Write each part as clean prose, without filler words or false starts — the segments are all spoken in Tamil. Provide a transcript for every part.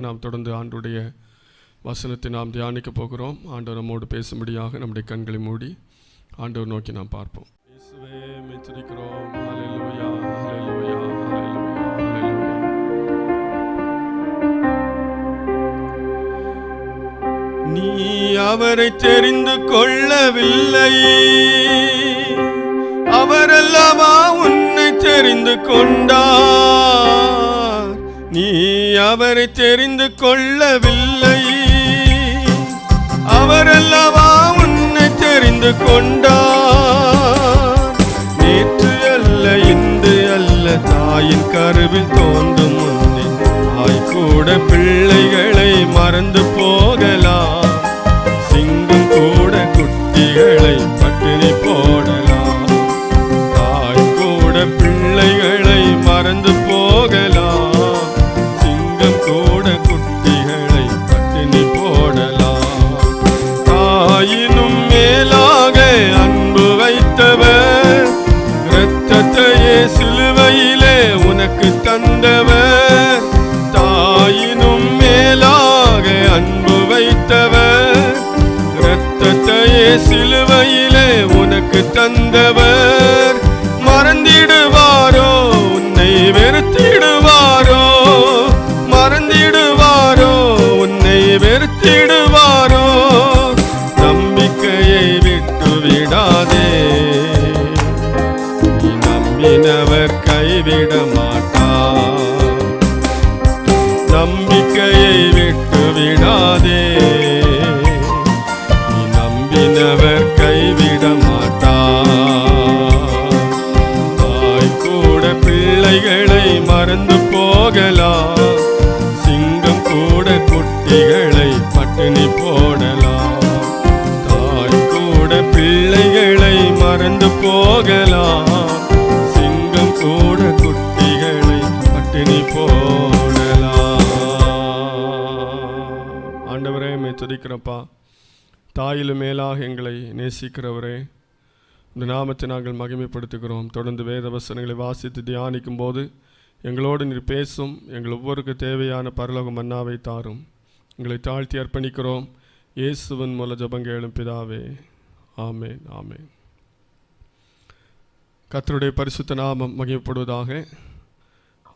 நாம் தொடர்ந்து ஆண்டுடைய வசனத்தை நாம் தியானிக்க போகிறோம். ஆண்டவர் நம்மோடு பேசும்படியாக நம்முடைய கண்களை மூடி ஆண்டவர் நோக்கி நாம் பார்ப்போம். இயேசுவே மெச்சிக்கிறோம். ஹல்லேலூயா, ஹல்லேலூயா, ஹல்லேலூயா, ஹல்லேலூயா. நீ அவரை தெரிந்து கொள்ளவில்லை, அவரல்லவா உன்னை தெரிந்து கொண்டார். நீ அவரை தெரிந்து கொள்ளவில்லை, அவரல்லவா உன்னை தெரிந்து கொண்டார். நேற்று அல்ல இன்று அல்ல தாயின் கருவில் தோன்றும் முன்னே தாய் கூட பிள்ளைகளை மறந்து போகலாம். சிங்கம் கூட குட்டிகளை பட்டினி போடலாம். தாய் கூட பிள்ளைகளை மறந்து போகலாம். சிங்கம் கூட குட்டிகளை பட்டினி போடலாம். தாயினும் மேலாக அன்பு வைத்தவர், இரத்தத்தையே சிலுவையிலே உனக்கு தந்தவர். தாயினும் மேலாக அன்பு வைத்தவர், இரத்தத்தையே சிலுவையிலே உனக்கு தந்தவர். மறந்திடுவாரோ உன்னை வெறுத்திடுவாரோ, மறந்திடுவாரோ உன்னை வெறுத்திடுவாரோ. நம்பிக்கையை விட்டு விடாதே, நீ நம்பினவர் கைவிட மாட்டார். நம்பிக்கையை விட்டு விடாதே, நீ நம்பினவர் கைவிட மாட்டார். தாய் கூட பிள்ளைகளை மறந்து போகலாம். சிங்கம் கூட குட்டிகளை பட்டினி போடலாம். தாய் கூட பிள்ளைகளை மறந்து போகலாம். சிங்கம் கூட குட்டிகளை பட்டினி போடலாம். ஆண்டவரே மே துதிக்கிறப்பா. தாயிலும் மேலாக எங்களை நேசிக்கிறவரே, இந்த நாமத்தை நாங்கள் மகிமைப்படுத்துகிறோம். தொடர்ந்து வேத வசனங்களை வாசித்து தியானிக்கும் போது எங்களோடு நீர் பேசும். எங்கள் ஒவ்வொருக்கு தேவையான பரலோக மன்னாவை தாரும். எங்களை தாழ்த்தி அர்ப்பணிக்கிறோம். இயேசுவின் மூல ஜெபங்கேளும் பிதாவே, ஆமேன், ஆமேன். கர்த்தருடைய பரிசுத்த நாமம் மகிமைப்படுவதாக.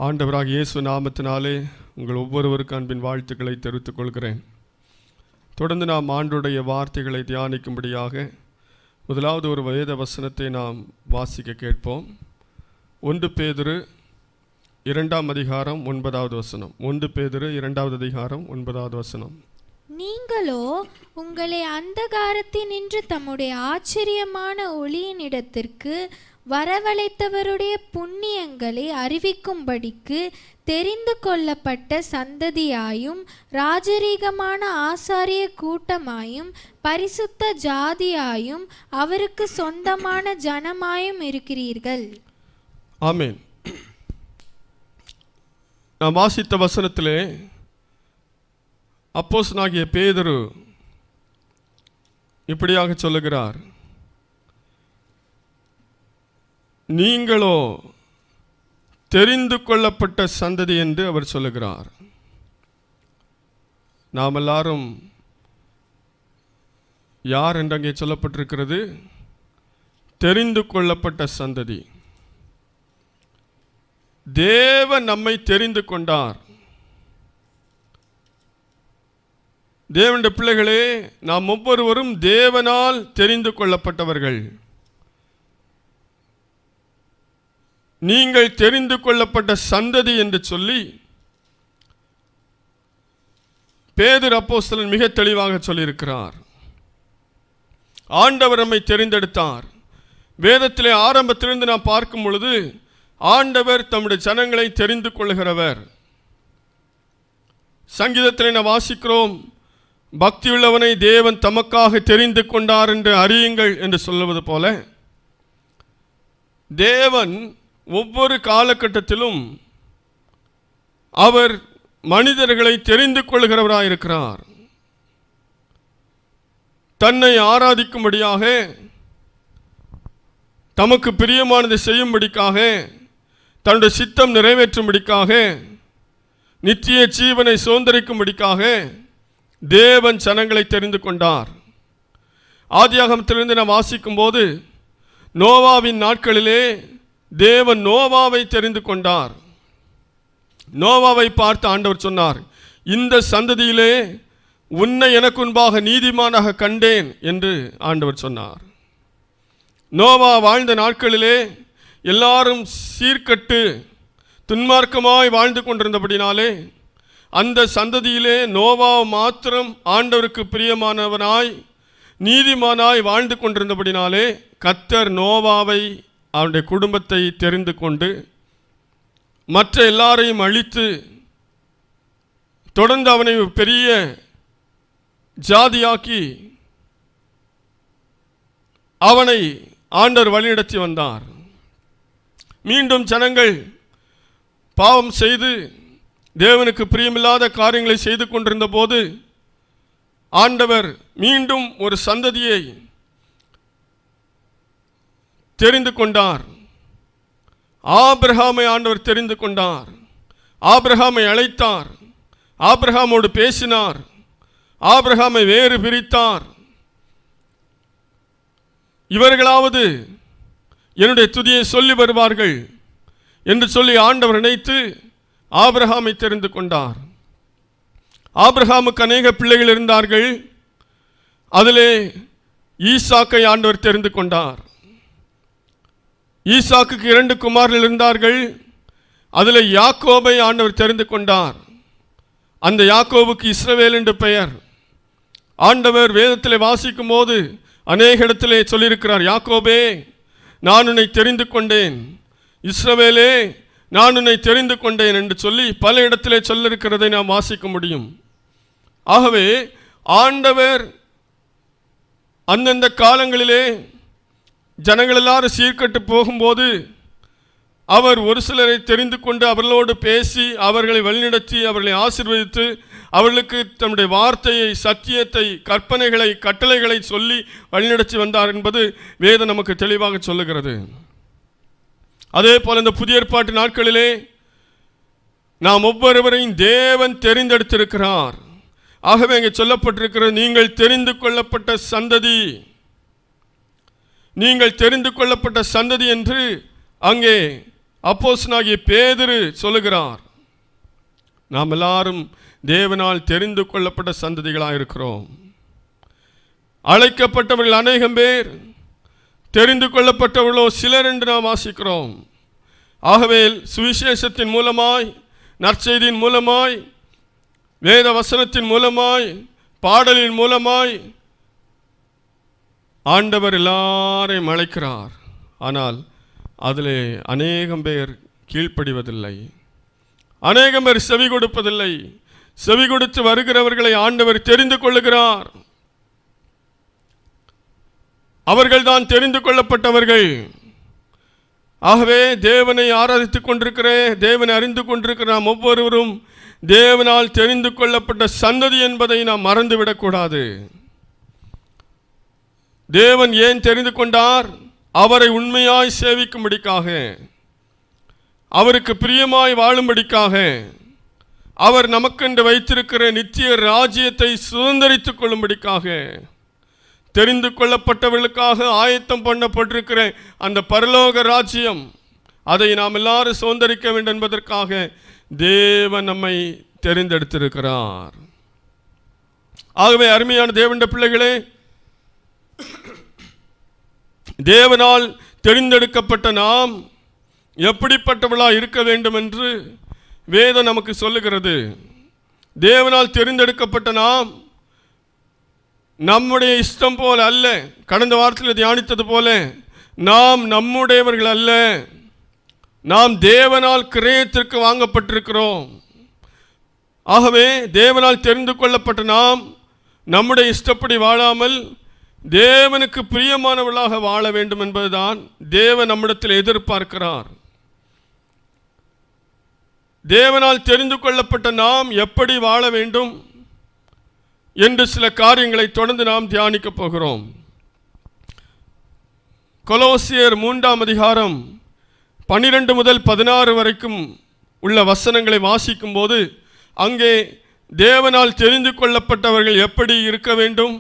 ஆண்டவராக இயேசு நாமத்தினாலே உங்கள் ஒவ்வொருவருக்கு அன்பின் வாழ்த்துக்களை தெரிவித்துக் கொள்கிறேன். தொடர்ந்து நாம் ஆண்டுடைய வார்த்தைகளை தியானிக்கும்படியாக முதலாவது ஒரு வேத வசனத்தை நாம் வாசிக்க கேட்போம். 1 பேதுரு 2 அதிகாரம் 9வது வசனம். 1 பேதுரு 2 அதிகாரம் 9வது வசனம். நீங்களோ உங்களை அந்தகாரத்தினின்று தம்முடைய ஆச்சரியமான ஒளியினிடத்திற்கு வரவழைத்தவருடைய புண்ணியங்களை அறிவிக்கும்படிக்கு தெரிந்து கொள்ளப்பட்ட சந்ததியாயும் ராஜரீகமான ஆசாரிய கூட்டமாயும் பரிசுத்த ஜாதியாயும் அவருக்கு சொந்தமான ஜனமாயும் இருக்கிறீர்கள். ஆமென். நாம் வாசித்த வசனத்திலே அப்போஸ்தலனாகிய பேதுரு இப்படியாக சொல்லுகிறார், நீங்களோ தெரிந்து கொள்ளப்பட்ட சந்ததி என்று அவர் சொல்லுகிறார். நாம் எல்லாரும் யார் என்று அங்கே சொல்லப்பட்டிருக்கிறது? தெரிந்து கொள்ளப்பட்ட சந்ததி. தேவன் நம்மை தெரிந்து கொண்டார். தேவனுடைய பிள்ளைகளே, நாம் ஒவ்வொருவரும் தேவனால் தெரிந்து கொள்ளப்பட்டவர்கள். நீங்கள் தெரிந்து கொள்ளப்பட்ட சந்ததி என்று சொல்லி பேதுரு அப்போஸ்தலன் மிக தெளிவாக சொல்லியிருக்கிறார். ஆண்டவர் நம்மை தெரிந்தெடுத்தார். வேதத்திலே ஆரம்பத்திலிருந்து நாம் பார்க்கும் பொழுது ஆண்டவர் தம்முடைய ஜனங்களை தெரிந்து கொள்கிறவர். சங்கீதத்திலே நாம் வாசிக்கிறோம், பக்தியுள்ளவனை தேவன் தமக்காக தெரிந்து கொண்டார் என்று அறியுங்கள் என்று சொல்லுவது போல, தேவன் ஒவ்வொரு காலகட்டத்திலும் அவர் மனிதர்களை தெரிந்து கொள்கிறவராயிருக்கிறார். தன்னை ஆராதிக்கும்படியாக, தமக்கு பிரியமானதை செய்யும்படிக்காக, தன்னுடைய சித்தம் நிறைவேற்றும்படிக்காக நித்திய ஜீவனை சுதந்தரிக்கும்படிக்காக தேவன் ஜனங்களை தெரிந்து கொண்டார். ஆதியாகமத்திலிருந்து நாம் வாசிக்கும் போது நோவாவின் நாட்களிலே தேவன் நோவாவை தெரிந்து கொண்டார். நோவாவை பார்த்து ஆண்டவர் சொன்னார், இந்த சந்ததியிலே உன்னை எனக்கு முன்பாக நீதிமானாக கண்டேன் என்று ஆண்டவர் சொன்னார். நோவா வாழ்ந்த நாட்களிலே எல்லாரும் சீர்கட்டு துன்மார்க்கமாய் வாழ்ந்து கொண்டிருந்தபடினாலே அந்த சந்ததியிலே நோவா மாத்திரம் ஆண்டவருக்கு பிரியமானவனாய் நீதிமானாய் வாழ்ந்து கொண்டிருந்தபடினாலே கர்த்தர் நோவாவை அவனுடைய குடும்பத்தை தெரிந்து கொண்டு மற்ற எல்லாரையும் அழித்து தொடர்ந்து அவனை பெரிய ஜாதியாக்கி அவனை ஆண்டவர் வழிநடத்தி வந்தார். மீண்டும் ஜனங்கள் பாவம் செய்து தேவனுக்கு பிரியமில்லாத காரியங்களை செய்து கொண்டிருந்த போது ஆண்டவர் மீண்டும் ஒரு சந்ததியை தெரிந்து கொண்டார். ஆபிரகாமை ஆண்டவர் தெரிந்து கொண்டார். ஆபிரகாமை அழைத்தார். ஆபிரகாமோடு பேசினார். ஆபிரகாமை வேறு பிரித்தார். இவர்களாவது என்னுடைய துதியை சொல்லி வருவார்கள் என்று சொல்லி ஆண்டவர் நினைத்து ஆபிரகாமை தெரிந்து கொண்டார். ஆபிரகாமுக்கு அநேக பிள்ளைகள் இருந்தார்கள். அதிலே ஈசாக்கை ஆண்டவர் தெரிந்து கொண்டார். ஈசாக்குக்கு 2 குமாரர்கள் இருந்தார்கள். அதில் யாக்கோபை ஆண்டவர் தெரிந்து கொண்டார். அந்த யாக்கோபுக்கு இஸ்ரவேல் என்று பெயர். ஆண்டவர் வேதத்தில் வாசிக்கும் போது அநேக இடத்திலே சொல்லியிருக்கிறார், யாக்கோபே நான் உன்னை தெரிந்து கொண்டேன், இஸ்ரவேலே நான் உன்னை தெரிந்து கொண்டேன் என்று சொல்லி பல இடத்திலே சொல்லியிருக்கிறதை நாம் வாசிக்க முடியும். ஆகவே ஆண்டவர் அந்தந்த காலங்களிலே ஜனங்கள் எல்லாரும் சீர்கட்டு போகும்போது அவர் ஒரு சிலரை தெரிந்து கொண்டு அவர்களோடு பேசி அவர்களை வழிநடத்தி அவர்களை ஆசீர்வதித்து அவர்களுக்கு தம்முடைய வார்த்தையை, சத்தியத்தை, கற்பனைகளை, கட்டளைகளை சொல்லி வழிநடத்தி வந்தார் என்பது வேதம் நமக்கு தெளிவாக சொல்லுகிறது. அதே போல இந்த புதிய ஏற்பாட்டு நாட்களிலே நாம் ஒவ்வொருவரையும் தேவன் தெரிந்தெடுத்திருக்கிறார். ஆகவே இங்கே சொல்லப்பட்டிருக்கிறது, நீங்கள் தெரிந்து கொள்ளப்பட்ட சந்ததி, நீங்கள் தெரிந்து கொள்ளப்பட்ட சந்ததி என்று அங்கே அப்போஸ்தலனாகிய பேதுரு சொல்லுகிறார். நாம் எல்லாரும் தேவனால் தெரிந்து கொள்ளப்பட்ட சந்ததிகளாக இருக்கிறோம். அழைக்கப்பட்டவர்கள் அநேகம் பேர், தெரிந்து கொள்ளப்பட்டவர்களோ சிலர் என்று நாம் வாசிக்கிறோம். ஆகவே சுவிசேஷத்தின் மூலமாய், நற்செய்தியின் மூலமாய், வேத வசனத்தின் மூலமாய், பாடலின் மூலமாய் ஆண்டவர் எல்லாரையும் அழைக்கிறார். ஆனால் அதிலே அநேகம் பேர் கீழ்ப்படிவதில்லை, அநேகம் பேர் செவி கொடுப்பதில்லை. செவி கொடுத்து வருகிறவர்களை ஆண்டவர் தெரிந்து கொள்ளுகிறார். அவர்கள்தான் தெரிந்து கொள்ளப்பட்டவர்கள். ஆகவே தேவனை ஆராதித்துக் கொண்டிருக்கிற, தேவனை அறிந்து கொண்டிருக்கிற நாம் ஒவ்வொருவரும் தேவனால் தெரிந்து கொள்ளப்பட்ட சந்ததி என்பதை நாம் மறந்துவிடக்கூடாது. தேவன் ஏன் தெரிந்து கொண்டார்? அவரை உண்மையாய் சேவிக்கும்படிக்காக, அவருக்கு பிரியமாய் வாழும்படிக்காக, அவர் நமக்கென்று வைத்திருக்கிற நித்திய ராஜ்யத்தை சுதந்தரித்துக் கொள்ளும்படிக்காக, தெரிந்து கொள்ளப்பட்டவர்களுக்காக ஆயத்தம் பண்ணப்பட்டிருக்கிற அந்த பரலோக ராஜ்யம், அதை நாம் எல்லாரும் சுதந்தரிக்க வேண்டும் என்பதற்காக தேவன் நம்மை தெரிந்தெடுத்திருக்கிறார். ஆகவே அருமையான தேவனுடைய பிள்ளைகளே, தேவனால் தெரிந்தெடுக்கப்பட்ட நாம் எப்படிப்பட்டவர்களாக இருக்க வேண்டும் என்று வேதம் நமக்கு சொல்லுகிறது. தேவனால் தெரிந்தெடுக்கப்பட்ட நாம் நம்முடைய இஷ்டம் போல அல்ல. கடந்த வாரத்தில் தியானித்தது போல நாம் நம்முடையவர்கள் அல்ல, நாம் தேவனால் கிரயத்திற்கு வாங்கப்பட்டிருக்கிறோம். ஆகவே தேவனால் தெரிந்து கொள்ளப்பட்ட நாம் நம்முடைய இஷ்டப்படி வாழாமல் தேவனுக்கு பிரியமானவர்களாக வாழ வேண்டும் என்பதுதான் தேவன் நம்மிடத்தில் எதிர்பார்க்கிறார். தேவனால் தெரிந்து கொள்ளப்பட்ட நாம் எப்படி வாழ வேண்டும் என்று சில காரியங்களை தொடர்ந்து நாம் தியானிக்கப் போகிறோம். கொலோசியர் 3ஆம் அதிகாரம் 12 முதல் 16 வரைக்கும் உள்ள வசனங்களை வாசிக்கும் போது அங்கே தேவனால் தெரிந்து கொள்ளப்பட்டவர்கள் எப்படி இருக்க வேண்டும்,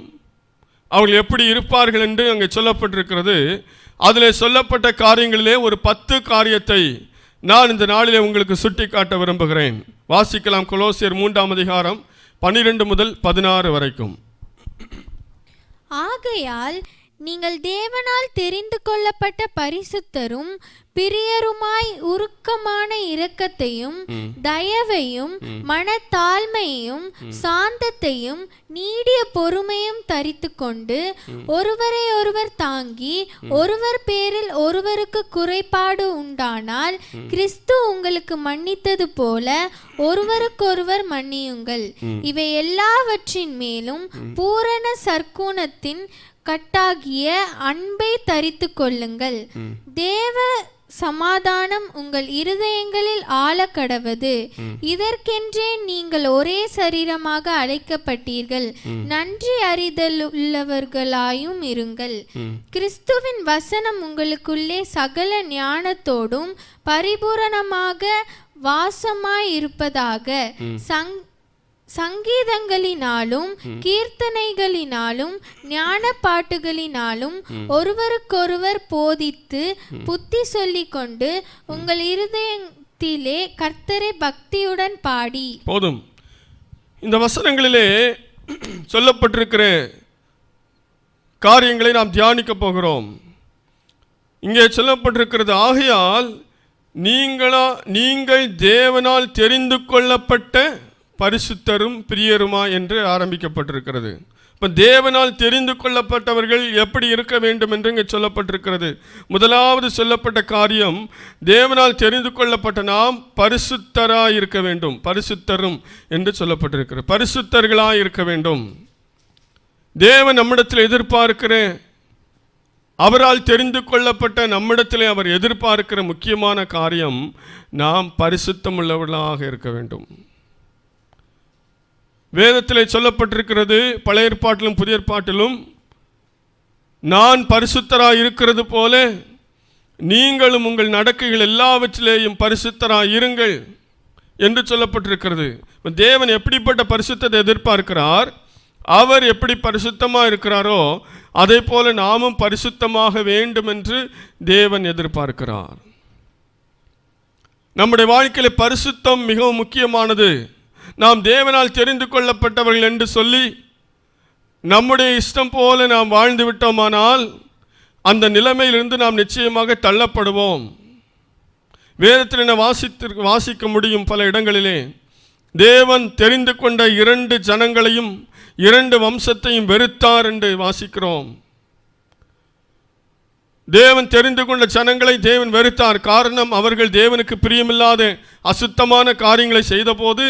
அவர்கள் எப்படி இருப்பார்கள் என்று அங்கே சொல்லப்பட்டிருக்கிறது. அதில் சொல்லப்பட்ட காரியங்களிலே ஒரு 10 காரியத்தை நான் இந்த நாளிலே உங்களுக்கு சுட்டி காட்ட விரும்புகிறேன். வாசிக்கலாம். கொலோசியர் 3ஆம் அதிகாரம் 12 முதல் 16 வரைக்கும். ஆகையால் நீங்கள் தேவனால் தெரிந்து கொள்ளப்பட்ட பரிசுத்தரும் பிரியருமாய் உருக்கமான இரக்கத்தையும் தயவையும் மனத்தாழ்மையையும் சாந்தத்தையும் நீடிய பொறுமையும் தரித்து கொண்டு ஒருவரை ஒருவர் தாங்கி ஒருவர் பேரில் ஒருவருக்கு குறைபாடு உண்டானால் கிறிஸ்து உங்களுக்கு மன்னித்தது போல ஒருவருக்கொருவர் மன்னியுங்கள். இவை எல்லாவற்றின் மேலும் பூரண சற்குணத்தின் கட்டாகிய அன்பை தரித்து கொள்ளுங்கள். தேவ சமாதானம் உங்கள் இருதயங்களில் ஆழக்கடவது. இதற்கென்றே நீங்கள் ஒரே சரீரமாக அழைக்கப்பட்டீர்கள். நன்றி அறிதலுள்ளவர்களாயும் இருங்கள். கிறிஸ்துவின் வசனம் உங்களுக்குள்ளே சகல ஞானத்தோடும் பரிபூரணமாக வாசமாயிருப்பதாக. சங்கீதங்களினாலும் கீர்த்தனைகளினாலும் ஞான பாட்டுகளினாலும் ஒருவருக்கொருவர் போதித்து புத்தி சொல்லிக் கொண்டு உங்கள் இருதயத்திலே கர்த்தரை பக்தியுடன் பாடி. போதும். இந்த வசனங்களிலே சொல்லப்பட்டிருக்கிற காரியங்களை நாம் தியானிக்க போகிறோம். இங்கே சொல்லப்பட்டிருக்கிறது, ஆகையால் நீங்கள் தேவனால் தெரிந்து கொள்ளப்பட்ட பரிசுத்தரும் பிரியருமா என்று ஆரம்பிக்கப்பட்டிருக்கிறது. இப்போ தேவனால் தெரிந்து கொள்ளப்பட்டவர்கள் எப்படி இருக்க வேண்டும் என்று இங்கே சொல்லப்பட்டிருக்கிறது. முதலாவது சொல்லப்பட்ட காரியம், தேவனால் தெரிந்து கொள்ளப்பட்ட நாம் பரிசுத்தராய் இருக்க வேண்டும். பரிசுத்தரும் என்று சொல்லப்பட்டிருக்கிறது. பரிசுத்தர்களாய் இருக்க வேண்டும். தேவன் நம்மிடத்தில் எதிர்பார்க்கிற, அவரால் தெரிந்து கொள்ளப்பட்ட நம்மிடத்தில் அவர் எதிர்பார்க்கிற முக்கியமான காரியம், நாம் பரிசுத்தம் உள்ளவர்களாக இருக்க வேண்டும். வேதத்திலே சொல்லப்பட்டிருக்கிறது, பழைய ஏற்பாட்டிலும் புதிய ஏற்பாட்டிலும், நான் பரிசுத்தராய் இருக்கிறது போல நீங்களும் உங்கள் நடக்கைகள் எல்லாவற்றிலேயும் பரிசுத்தராய் இருங்கள் என்று சொல்லப்பட்டிருக்கிறது. தேவன் எப்படிப்பட்ட பரிசுத்தத்தை எதிர்பார்க்கிறார், அவர் எப்படி பரிசுத்தமாக இருக்கிறாரோ அதே போல நாமும் பரிசுத்தமாக வேண்டும் என்று தேவன் எதிர்பார்க்கிறார். நம்முடைய வாழ்க்கையில் பரிசுத்தம் மிகவும் முக்கியமானது. நாம் தேவனால் தெரிந்து கொள்ளப்பட்டவர்கள் என்று சொல்லி நம்முடைய இஷ்டம் போல நாம் வாழ்ந்து விட்டோமானால் அந்த நிலைமையிலிருந்து நாம் நிச்சயமாக தள்ளப்படுவோம். வேதத்தில் வாசிக்க முடியும் பல இடங்களிலே. தேவன் தெரிந்து கொண்ட 2 ஜனங்களையும் 2 வம்சத்தையும் வெறுத்தார் என்று வாசிக்கிறோம். தேவன் தெரிந்து கொண்ட ஜனங்களை தேவன் வெறுத்தார். காரணம், அவர்கள் தேவனுக்கு பிரியமில்லாத அசுத்தமான காரியங்களை செய்த போது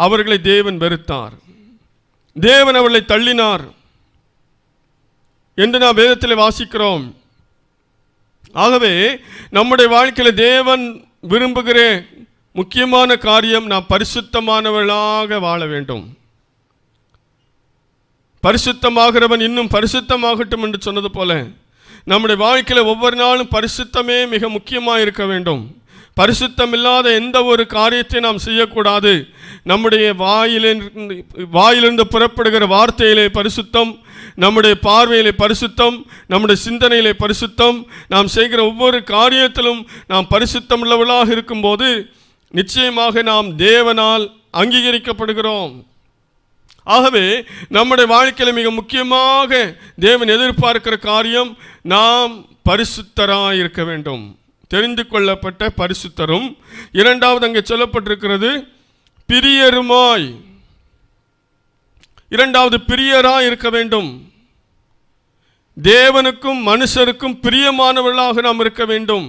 அவர்களை தேவன் வெறுத்தார். தேவன் அவர்களை தள்ளினார் என்று நாம் வேதத்தில் வாசிக்கிறோம். ஆகவே நம்முடைய வாழ்க்கையில் தேவன் விரும்புகிற முக்கியமான காரியம், நாம் பரிசுத்தமானவர்களாக வாழ வேண்டும். பரிசுத்தமாகிறவன் இன்னும் பரிசுத்தமாகட்டும் என்று சொன்னது போல நம்முடைய வாழ்க்கையில் ஒவ்வொரு நாளும் பரிசுத்தமே மிக முக்கியமாக இருக்க வேண்டும். பரிசுத்தம் இல்லாத எந்த ஒரு காரியத்தை நாம் செய்யக்கூடாது. நம்முடைய வாயிலிருந்து புறப்படுகிற வார்த்தையிலே பரிசுத்தம், நம்முடைய பார்வையிலே பரிசுத்தம், நம்முடைய சிந்தனையிலே பரிசுத்தம், நாம் செய்கிற ஒவ்வொரு காரியத்திலும் நாம் பரிசுத்தம் உள்ளவர்களாக இருக்கும்போது நிச்சயமாக நாம் தேவனால் அங்கீகரிக்கப்படுகிறோம். ஆகவே நம்முடைய வாழ்க்கையில் மிக முக்கியமாக தேவன் எதிர்பார்க்கிற காரியம், நாம் பரிசுத்தராய் இருக்க வேண்டும். தெரிந்து கொள்ளப்பட்ட பரிசுத்தரும். இரண்டாவது அங்கே சொல்லப்பட்டிருக்கிறது பிரியருமாய். இரண்டாவது பிரியராய் இருக்க வேண்டும். தேவனுக்கும் மனுஷருக்கும் பிரியமானவர்களாக நாம் இருக்க வேண்டும்.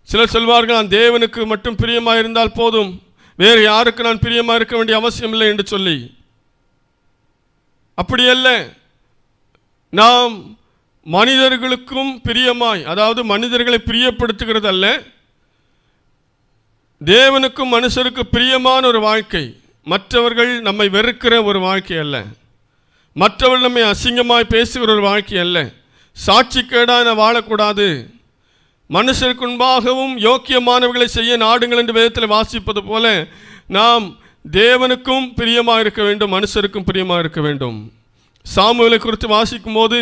சிலர் சொல்வார்கள், நான் தேவனுக்கு மட்டும் பிரியமாக இருந்தால் போதும், வேறு யாருக்கு நான் பிரியமாக இருக்க வேண்டிய அவசியம் இல்லை என்று சொல்லி. அப்படியல்ல. நாம் மனிதர்களுக்கும் பிரியமாய், அதாவது மனிதர்களை பிரியப்படுத்துகிறது அல்ல, தேவனுக்கும் மனுஷருக்கு பிரியமான ஒரு வாழ்க்கை, மற்றவர்கள் நம்மை வெறுக்கிற ஒரு வாழ்க்கை அல்ல, மற்றவர்கள் நம்மை அசிங்கமாய் பேசுகிற ஒரு வாழ்க்கை அல்ல, சாட்சிக்கேடான வாழக்கூடாது, மனுஷருக்கு முன்பாகவும் யோக்கியமானவர்களை செய்ய நாடுங்கள் என்று வேதத்தில் வாசிப்பது போல நாம் தேவனுக்கும் பிரியமாக இருக்க வேண்டும், மனுஷருக்கும் பிரியமாக இருக்க வேண்டும். சாமுவேலை குறித்து வாசிக்கும் போது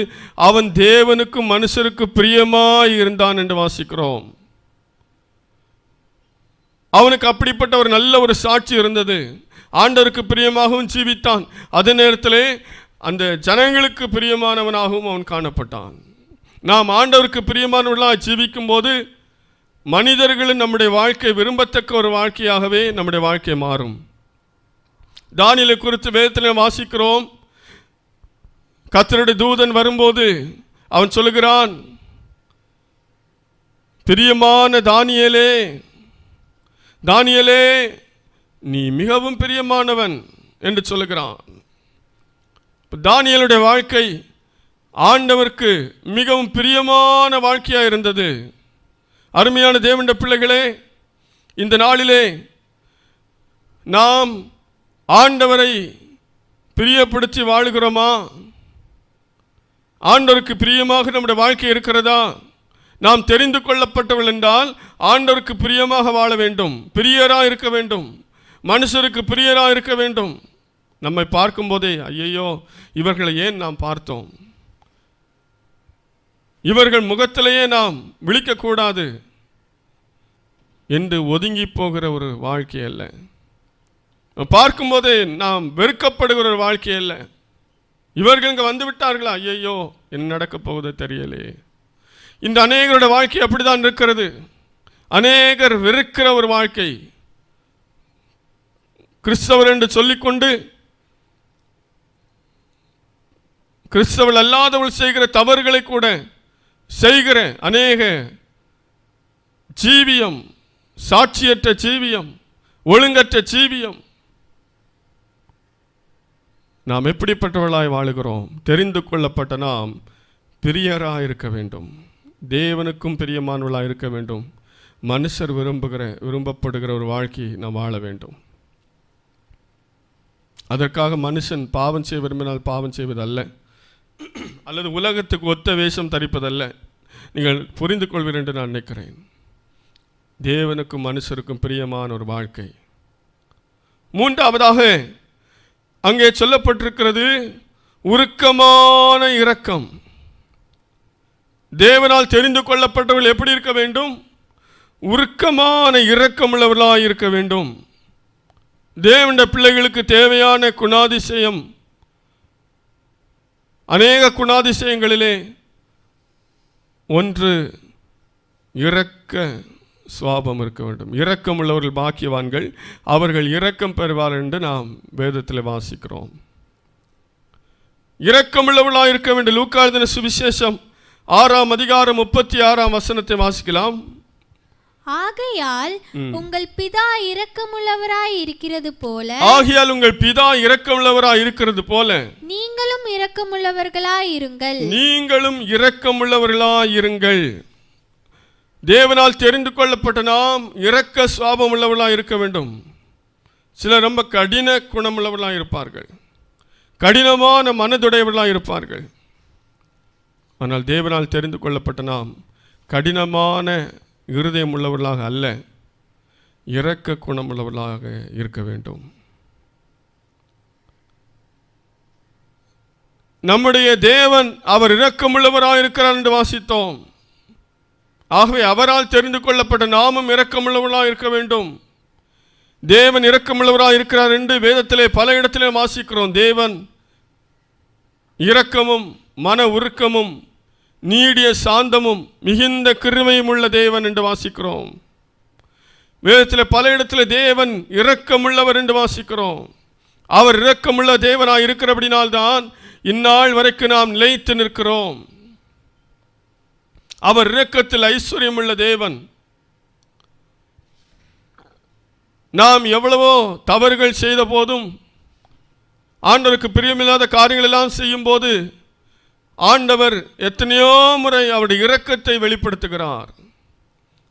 அவன் தேவனுக்கும் மனுஷருக்கு பிரியமாய் இருந்தான் என்று வாசிக்கிறோம். அவனுக்கு அப்படிப்பட்ட ஒரு நல்ல ஒரு சாட்சி இருந்தது. ஆண்டவருக்கு பிரியமாகவும் ஜீவித்தான், அதே நேரத்திலே அந்த ஜனங்களுக்கு பிரியமானவனாகவும் அவன் காணப்பட்டான். நாம் ஆண்டவருக்கு பிரியமானவர்களாக ஜீவிக்கும் போது மனிதர்களும் நம்முடைய வாழ்க்கை விரும்பத்தக்க ஒரு வாழ்க்கையாகவே நம்முடைய வாழ்க்கை மாறும். தானியேலை குறித்து வேதத்தில் வாசிக்கிறோம். கர்த்தருடைய தூதன் வரும்போது அவன் சொல்லுகிறான், பிரியமான தானியேலே, தானியேலே நீ மிகவும் பிரியமானவன் என்று சொல்லுகிறான். தானியேலுடைய வாழ்க்கை ஆண்டவருக்கு மிகவும் பிரியமான வாழ்க்கையாக இருந்தது. அருமையான தேவனுடைய பிள்ளைகளே, இந்த நாளிலே நாம் ஆண்டவரை பிரியப்படுத்தி வாழுகிறோமா? ஆண்டவருக்கு பிரியமாக நம்முடைய வாழ்க்கை இருக்கிறதா? நாம் தெரிந்து கொள்ளப்பட்டவர்கள் என்றால் ஆண்டவருக்கு பிரியமாக வாழ வேண்டும், பிரியராக இருக்க வேண்டும், மனுஷருக்கு பிரியராக இருக்க வேண்டும். நம்மை பார்க்கும்போதே ஐயோ இவர்களை ஏன் நாம் பார்த்தோம், இவர்கள் முகத்திலேயே நாம் விழிக்கக்கூடாது என்று ஒதுங்கி போகிற ஒரு வாழ்க்கை அல்ல. பார்க்கும்போதே நாம் வெறுக்கப்படுகிற ஒரு வாழ்க்கை அல்ல. இவர்கள் இங்கே வந்து விட்டார்களா, ஐயோ என்ன நடக்கப் போகுது தெரியலே. இந்த அநேகருடைய வாழ்க்கை அப்படிதான் இருக்கிறது. அநேகர் வெறுக்கிற ஒரு வாழ்க்கை. கிறிஸ்தவர் என்று சொல்லிக்கொண்டு கிறிஸ்தவர்கள் அல்லாதவர்கள் செய்கிற தவறுகளை கூட செய்கிற அநேக ஜீவியம், சாட்சியற்ற ஜீவியம், ஒழுங்கற்ற ஜீவியம். நாம் எப்படிப்பட்டவர்களாய் வாழுகிறோம்? தெரிந்து கொள்ளப்பட்ட நாம் பிரியராக இருக்க வேண்டும், தேவனுக்கும் பிரியமானவர்களாக இருக்க வேண்டும், மனுஷர் விரும்பப்படுகிற ஒரு வாழ்க்கை நாம் வாழ வேண்டும். அதற்காக மனுஷன் பாவம் செய்ய விரும்பினால் பாவம் செய்வதல்ல, அல்லது உலகத்துக்கு ஒத்த வேஷம் தரிப்பதல்ல. நீங்கள் புரிந்து கொள்வீர்கள் என்று நான் நினைக்கிறேன். தேவனுக்கும் மனுஷருக்கும் பிரியமான ஒரு வாழ்க்கை. மூன்றாவதாக அங்கே சொல்லப்பட்டிருக்கிறது உருக்கமான இரக்கம். தேவனால் தெரிந்து கொள்ளப்பட்டவர்கள் எப்படி இருக்க வேண்டும்? உருக்கமான இரக்கம் உள்ளவர்களாக இருக்க வேண்டும். தேவனுடைய பிள்ளைகளுக்கு தேவையான குணாதிசயம், அநேக குணாதிசயங்களிலே ஒன்று இரக்க சுவாபம் இருக்க வேண்டும். இரக்கம் உள்ளவர்கள் பாக்கியவான்கள், அவர்கள் இரக்கம் பெறுவார் என்று நாம் வேதத்தில் வாசிக்கிறோம். இரக்கம் உள்ளவர்களாக இருக்க வேண்டும். லூக்கா எழுதின சுவிசேஷம் 6ஆம் அதிகாரம் 36ஆம் வசனத்தை வாசிக்கலாம். ஆகையால் உங்கள் பிதா இரக்கமுள்ளவராய் இருக்கிறது போல, ஆகையால் உங்கள் பிதா இரக்கமுள்ளவராய் இருக்கிறது போல நீங்களும் இரக்கமுள்ளவர்களாய் இருங்கள், நீங்களும் இரக்கமுள்ளவர்களாய் இருங்கள். தேவனால் தெரிந்து கொள்ளப்பட்ட நாம் இரக்க சுபாவம் உள்ளவர்களாக இருக்க வேண்டும். சிலர் ரொம்ப கடின குணமுள்ளவர்களாக இருப்பார்கள், கடினமான மனதுடையவர்களாக இருப்பார்கள். ஆனால் தேவனால் தெரிந்து கொள்ளப்பட்ட நாம் கடினமான இருதயம் உள்ளவர்களாக அல்ல, இரக்க குணமுள்ளவர்களாக இருக்க வேண்டும். நம்முடைய தேவன் அவர் இரக்கமுள்ளவராக இருக்கிறார் என்று வாசித்தோம். ஆகவே அவரால் தெரிந்து கொள்ளப்பட்ட நாமும் இரக்கமுள்ளவர்களாக இருக்க வேண்டும். தேவன் இரக்கமுள்ளவராக இருக்கிறார் என்று வேதத்திலே பல இடத்திலே வாசிக்கிறோம். தேவன் இரக்கமும் மன உருக்கமும் நீடிய சாந்தமும் மிகுந்த கிருபையும் உள்ள தேவன் என்று வாசிக்கிறோம். வேதத்தில் பல இடத்துல தேவன் இரக்கமுள்ளவர் என்று வாசிக்கிறோம். அவர் இரக்கமுள்ள தேவனாய் இருக்கிறபடினால்தான் இந்நாள் வரைக்கும் நாம் நிலைத்து நிற்கிறோம். அவர் இரக்கத்தில் ஐஸ்வர்யம் உள்ள தேவன். நாம் எவ்வளவோ தவறுகள் செய்த போதும், ஆண்டவருக்கு பிரியமில்லாத காரியங்கள் எல்லாம் செய்யும் போது ஆண்டவர் எத்தனையோ முறை அவருடைய இரக்கத்தை வெளிப்படுத்துகிறார்.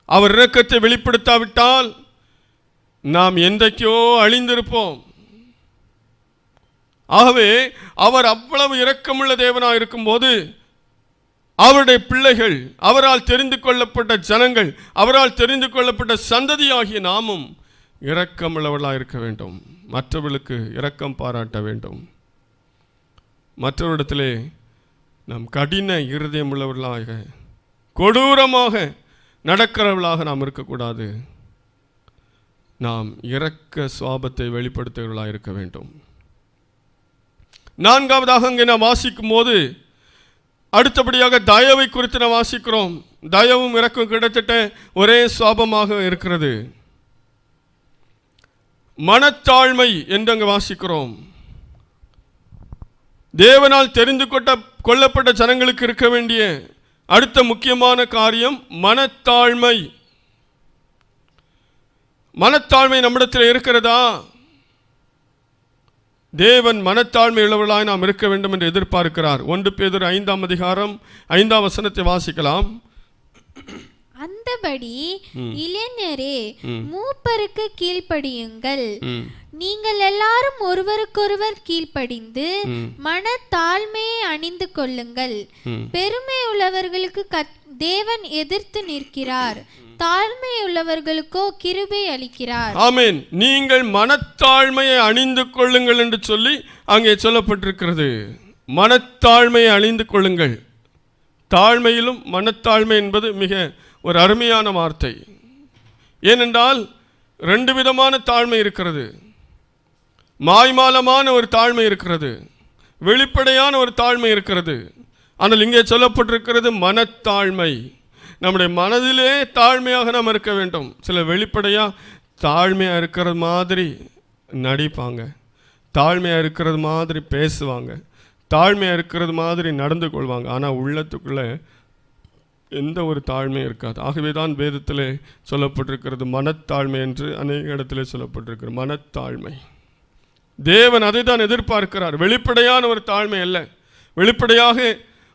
அவர் இரக்கத்தை வெளிப்படுத்தாவிட்டால் நாம் என்றைக்கோ அழிந்திருப்போம். ஆகவே அவர் அவ்வளவு இரக்கமுள்ள தேவனாக இருக்கும்போது அவருடைய பிள்ளைகள், அவரால் தெரிந்து கொள்ளப்பட்ட ஜனங்கள், அவரால் தெரிந்து கொள்ளப்பட்ட சந்ததியாகிய நாமும் இரக்கமுள்ளவர்களாக இருக்க வேண்டும். மற்றவர்களுக்கு இரக்கம் பாராட்ட வேண்டும். மற்றவரிடத்திலே நாம் கடின இருதயம் உள்ளவர்களாக, கொடூரமாக நடக்கிறவர்களாக நாம் இருக்கக்கூடாது. நாம் இரக்க சுபாவத்தை வெளிப்படுத்துகிறவர்களாக இருக்க வேண்டும். நான்காவதாக அங்கே நாம் வாசிக்கும் போது அடுத்தபடியாக தயவை குறித்து நாம் வாசிக்கிறோம். தயவும் இரக்கம் கிட்டத்தட்ட ஒரே சுபாவமாக இருக்கிறது. மனத்தாழ்மை என்று அங்கு வாசிக்கிறோம். தேவனால் தெரிந்து கொள்ளப்பட்ட ஜனங்களுக்கு இருக்க வேண்டிய அடுத்த முக்கியமான காரியம் மனத்தாழ்மை. மனத்தாழ்மை நம்மிடத்தில் இருக்கிறதா? தேவன் மனத்தாழ்மை உள்ளவர்களாய் நாம் இருக்க வேண்டும் என்று எதிர்பார்க்கிறார். 1 பேதுரு 5ஆம் அதிகாரம் 5ஆம் வசனத்தை வாசிக்கலாம். அந்தபடி இளைஞரே, மூப்பருக்கு கீழ்ப்படியுங்கள். நீங்கள் எல்லாரும் ஒருவருக்கொருவர் கீழ்ப்படிந்து மனத்தாழ்மையை அணிந்து கொள்ளுங்கள். பெருமை உள்ளவர்களுக்கு தேவன் எதிர்த்து நிற்கிறார், தாழ்மை உள்ளவர்களுக்கோ கிருபை அளிக்கிறார். ஆமென். நீங்கள் மனத்தாழ்மையை அணிந்து கொள்ளுங்கள் என்று சொல்லி அங்கே சொல்லப்பட்டிருக்கிறது. மனத்தாழ்மையை அணிந்து கொள்ளுங்கள். தாழ்மையிலும் மனத்தாழ்மை என்பது மிக ஒரு அருமையான வார்த்தை. ஏனென்றால் 2 விதமான தாழ்மை இருக்கிறது. மாய்மாலமான ஒரு தாழ்மை இருக்கிறது, வெளிப்படையான ஒரு தாழ்மை இருக்கிறது. ஆனால் இங்கே சொல்லப்பட்டிருக்கிறது மனத்தாழ்மை. நம்முடைய மனதிலே தாழ்மையாக நாம் இருக்க வேண்டும். சில வெளிப்படையாக தாழ்மையாக இருக்கிறது மாதிரி நடிப்பாங்க, தாழ்மையாக இருக்கிறது மாதிரி பேசுவாங்க, தாழ்மையாக இருக்கிறது மாதிரி நடந்து கொள்வாங்க. ஆனால் உள்ளத்துக்குள்ளே எந்த ஒரு தாழ்மையும் இருக்காது. ஆகவே தான் வேதத்தில் சொல்லப்பட்டிருக்கிறது மனத்தாழ்மை என்று அநேக இடத்துல சொல்லப்பட்டிருக்கிறது. மனத்தாழ்மை தேவன் அதை தான் எதிர்பார்க்கிறார். வெளிப்படையான ஒரு தாழ்மை அல்ல. வெளிப்படையாக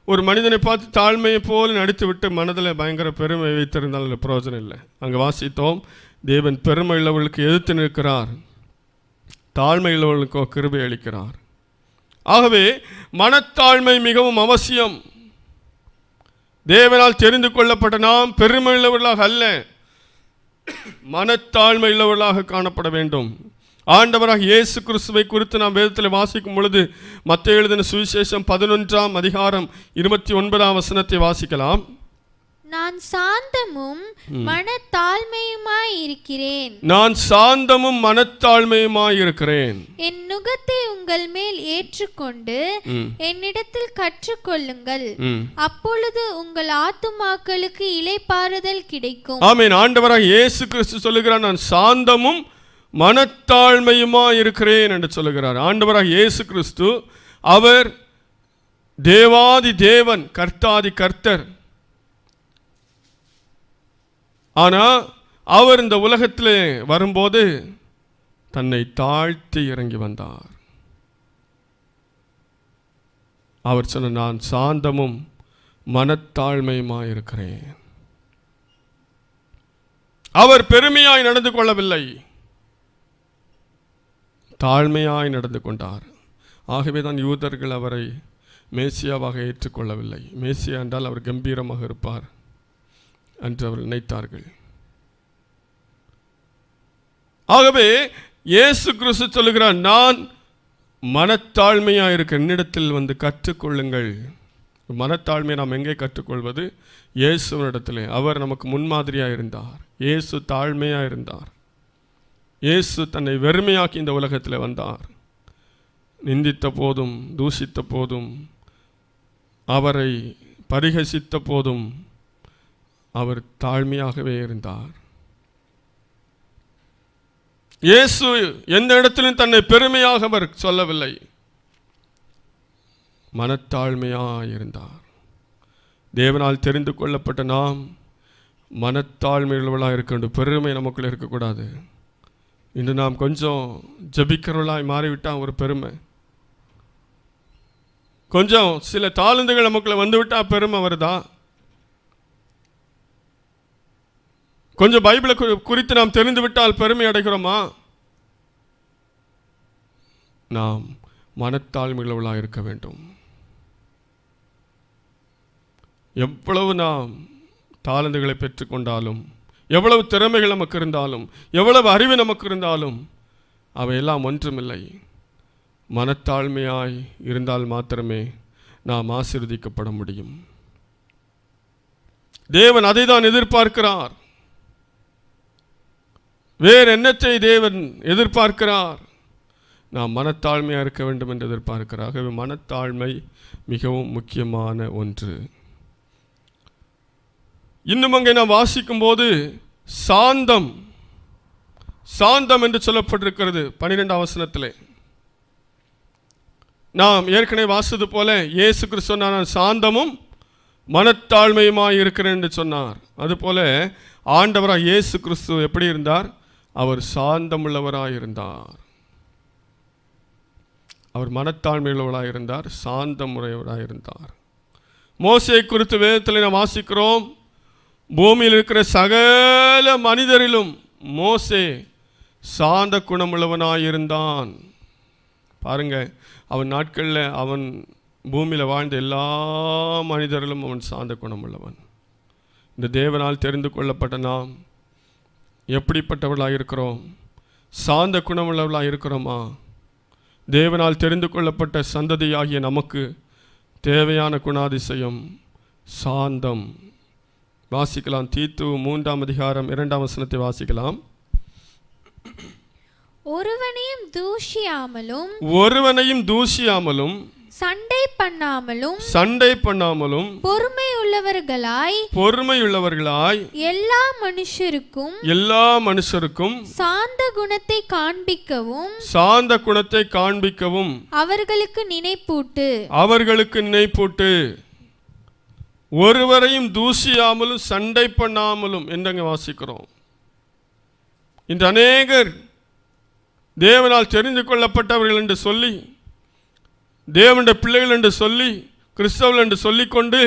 ஒரு மனிதனை பார்த்து தாழ்மையை போல நடித்து விட்டு மனதில் பயங்கர பெருமை வைத்திருந்தால் பிரயோஜனம் இல்லை. அங்கே வாசித்தோம், தேவன் பெருமை உள்ளவர்களுக்கு எதிர்த்து நிற்கிறார், தாழ்மை உள்ளவர்களுக்கோ கிருபை அளிக்கிறார். ஆகவே மனத்தாழ்மை மிகவும் அவசியம். தேவனால் தெரிந்து கொள்ளப்பட்ட நாம் பெருமை உள்ளவர்களாக அல்ல, மனத்தாழ்மை உள்ளவர்களாக காணப்பட வேண்டும். ஆண்டவராக இயேசு கிறிஸ்துவை குறித்து நாம் வேதத்தில் வாசிக்கும் பொழுது மத்தேயு எழுதின சுவிசேஷம் 11ஆம் அதிகாரம் 29ஆம் வசனத்தை வாசிக்கலாம். நான் சாந்தமும் மனத்தாழ்மையுமாய் இருக்கிறேன். நான் சாந்தமும் மனத்தாழ்மையுமாய் இருக்கிறேன். என் நுகத்தை உங்கள் மேல் ஏற்றுக்கொண்டு என்னிடத்தில் கற்றுக்கொள்ளுங்கள், அப்பொழுது உங்கள் ஆத்துமாக்களுக்கு இளைப்பாறுதல் கிடைக்கும். ஆமென். ஆண்டவராக இயேசு கிறிஸ்து சொல்லுகிறார், நான் சாந்தமும் மனத்தாழ்மையுமாய் இருக்கிறேன் என்று சொல்லுகிறார். ஆண்டவராக இயேசு கிறிஸ்து அவர் தேவாதி தேவன், கர்த்தாதி கர்த்தர். ஆனால் அவர் இந்த உலகத்தில் வரும்போது தன்னை தாழ்த்தி இறங்கி வந்தார். அவர் சொன்ன, நான் சாந்தமும் மனத்தாழ்மையுமாய் இருக்கிறேன். அவர் பெருமையாய் நடந்து கொள்ளவில்லை, தாழ்மையாய் நடந்து கொண்டார். ஆகவே தான் யூதர்கள் அவரை மேசியாவாக ஏற்றுக்கொள்ளவில்லை. மேசியா என்றால் அவர் கம்பீரமாக இருப்பார் என்று அவர்கள் நினைத்தார்கள். ஆகவே இயேசு கிறிஸ்து சொல்லுகிறார், நான் மனத்தாழ்மையாக இருக்க என்னிடத்தில் வந்து கற்றுக்கொள்ளுங்கள். மனத்தாழ்மையை நாம் எங்கே கற்றுக்கொள்வது? இயேசுவினிடத்திலே. அவர் நமக்கு முன்மாதிரியாக இருந்தார். இயேசு தாழ்மையாக இருந்தார். இயேசு தன்னை வெறுமையாக்கி இந்த உலகத்தில் வந்தார். நிந்தித்த போதும், தூஷித்த போதும், அவரை பரிகசித்த போதும் அவர் தாழ்மையாகவே இருந்தார். இயேசு எந்த இடத்திலும் தன்னை பெருமையாக அவர் சொல்லவில்லை, மனத்தாழ்மையாக இருந்தார். தேவனால் தெரிந்து கொள்ளப்பட்ட நாம் மனத்தாழ்மையுள்ளவர்களாக இருக்க வேண்டும். பெருமை நமக்குள்ளே இருக்கக்கூடாது. இன்று நாம் கொஞ்சம் ஜபிக்கிறவர்களாய் மாறிவிட்டால் ஒரு பெருமை, கொஞ்சம் சில தாளந்துகள் நமக்குள்ளே வந்துவிட்டால் பெருமை வருதா? கொஞ்சம் பைபிளை குறித்து நாம் தெரிந்து விட்டால் பெருமை அடைகிறோமா? நாம் மனத்தாழ்மையுள்ளவர்களாக இருக்க வேண்டும். எவ்வளவு நாம் தாளந்துகளை பெற்றுக்கொண்டாலும், எவ்வளவு திறமைகள் நமக்கு இருந்தாலும், எவ்வளவு அறிவு நமக்கு இருந்தாலும் அவையெல்லாம் ஒன்றுமில்லை. மனத்தாழ்மையாய் இருந்தால் மாத்திரமே நாம் ஆசீர்வதிக்கப்பட முடியும். தேவன் அதை தான் எதிர்பார்க்கிறார். வேறு என்னத்தை தேவன் எதிர்பார்க்கிறார்? நாம் மனத்தாழ்மையாக இருக்க வேண்டும் என்று எதிர்பார்க்கிறார். ஆகவே மனத்தாழ்மை மிகவும் முக்கியமான ஒன்று. இன்னும் அங்கே நாம் வாசிக்கும் போது சாந்தம், சாந்தம் என்று சொல்லப்பட்டிருக்கிறது 12ஆம் வசனத்திலே. நாம் ஏற்கனவே வாசித்தது போல இயேசு கிறிஸ்து சொன்னார், சாந்தமும் மனத்தாழ்மையுமாய் இருக்கிறேன் என்று சொன்னார். அதுபோல ஆண்டவராக இயேசு கிறிஸ்து எப்படி இருந்தார்? அவர் சாந்தமுள்ளவராய் இருந்தார். அவர் மனத்தாழ்மையுள்ளவராக இருந்தார், சாந்தமுறையவராக இருந்தார். மோசே குறித்து வேதத்தில் நாம் வாசிக்கிறோம், பூமியில் இருக்கிற சகல மனிதரிலும் மோசே சாந்த குணமுள்ளவனாயிருந்தான். பாருங்க, அவன் நாட்களில் அவன் பூமியில் வாழ்ந்த எல்லா மனிதரிலும் அவன் சாந்த குணமுள்ளவன். இந்த தேவனால் தெரிந்து கொள்ளப்பட்ட நாம் எப்படிப்பட்டவர்களாக இருக்கிறோம்? சாந்த குணமுள்ளவர்களாக இருக்கிறோமா? தேவனால் தெரிந்து கொள்ளப்பட்ட சந்ததியாகிய நமக்கு தேவையான குணாதிசயம் சாந்தம். வாசிக்கலாம், தீத்து 3ஆம் அதிகாரம் 2ஆம் வசனத்தை வாசிக்கலாம். ஒருவனையும் தூஷியாமலும் சண்டை பண்ணாமலும் பொறுமையுள்ளவர்களாய் எல்லா மனுஷருக்கும் சாந்த குணத்தை காண்பிக்கவும் அவர்களுக்கு நினைப்பூட்டு. ஒருவரையும் தூஷியாமலும் சண்டை பண்ணாமலும் என்றங்க வாசிக்கிறோம். இன்று அநேகர் தேவனால் தெரிந்து கொள்ளப்பட்டவர்கள் என்று சொல்லி, தேவனுடைய பிள்ளைகள் என்று சொல்லி, கிறிஸ்தவர்கள் என்று சொல்லிக்கொண்டு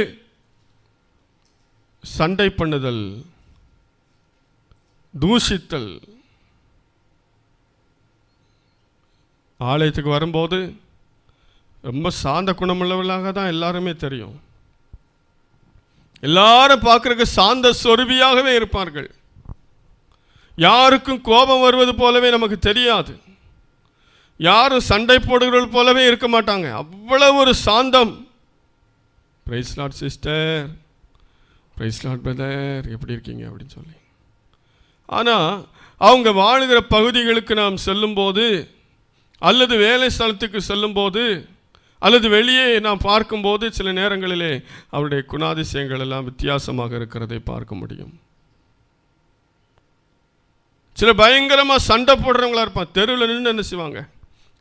சண்டை பண்ணுதல், தூஷித்தல். ஆலயத்துக்கு வரும்போது ரொம்ப சாந்த குணமுள்ளவர்களாக தான் எல்லாருமே தெரியும். எல்லாரும் பார்க்கறதுக்கு சாந்த சொருபியாகவே இருப்பார்கள். யாருக்கும் கோபம் வருவது போலவே நமக்கு தெரியாது. யாரும் சண்டை போடுகிறவர்கள் போலவே இருக்க மாட்டாங்க. அவ்வளவு ஒரு சாந்தம். Praise Lord sister, praise Lord brother, எப்படி இருக்கீங்க அப்படின்னு சொல்லி. ஆனால் அவங்க வாழுகிற பகுதிகளுக்கு நாம் செல்லும்போது, அல்லது வேலை ஸ்தலத்துக்கு செல்லும்போது, அல்லது வெளியே நாம் பார்க்கும்போது சில நேரங்களிலே அவருடைய குணாதிசயங்கள் எல்லாம் வித்தியாசமாக இருக்கிறதை பார்க்க முடியும். சில பயங்கரமாக சண்டை போடுறவங்களா இருப்பாங்க. தெருவில் நின்று என்ன செய்வாங்க?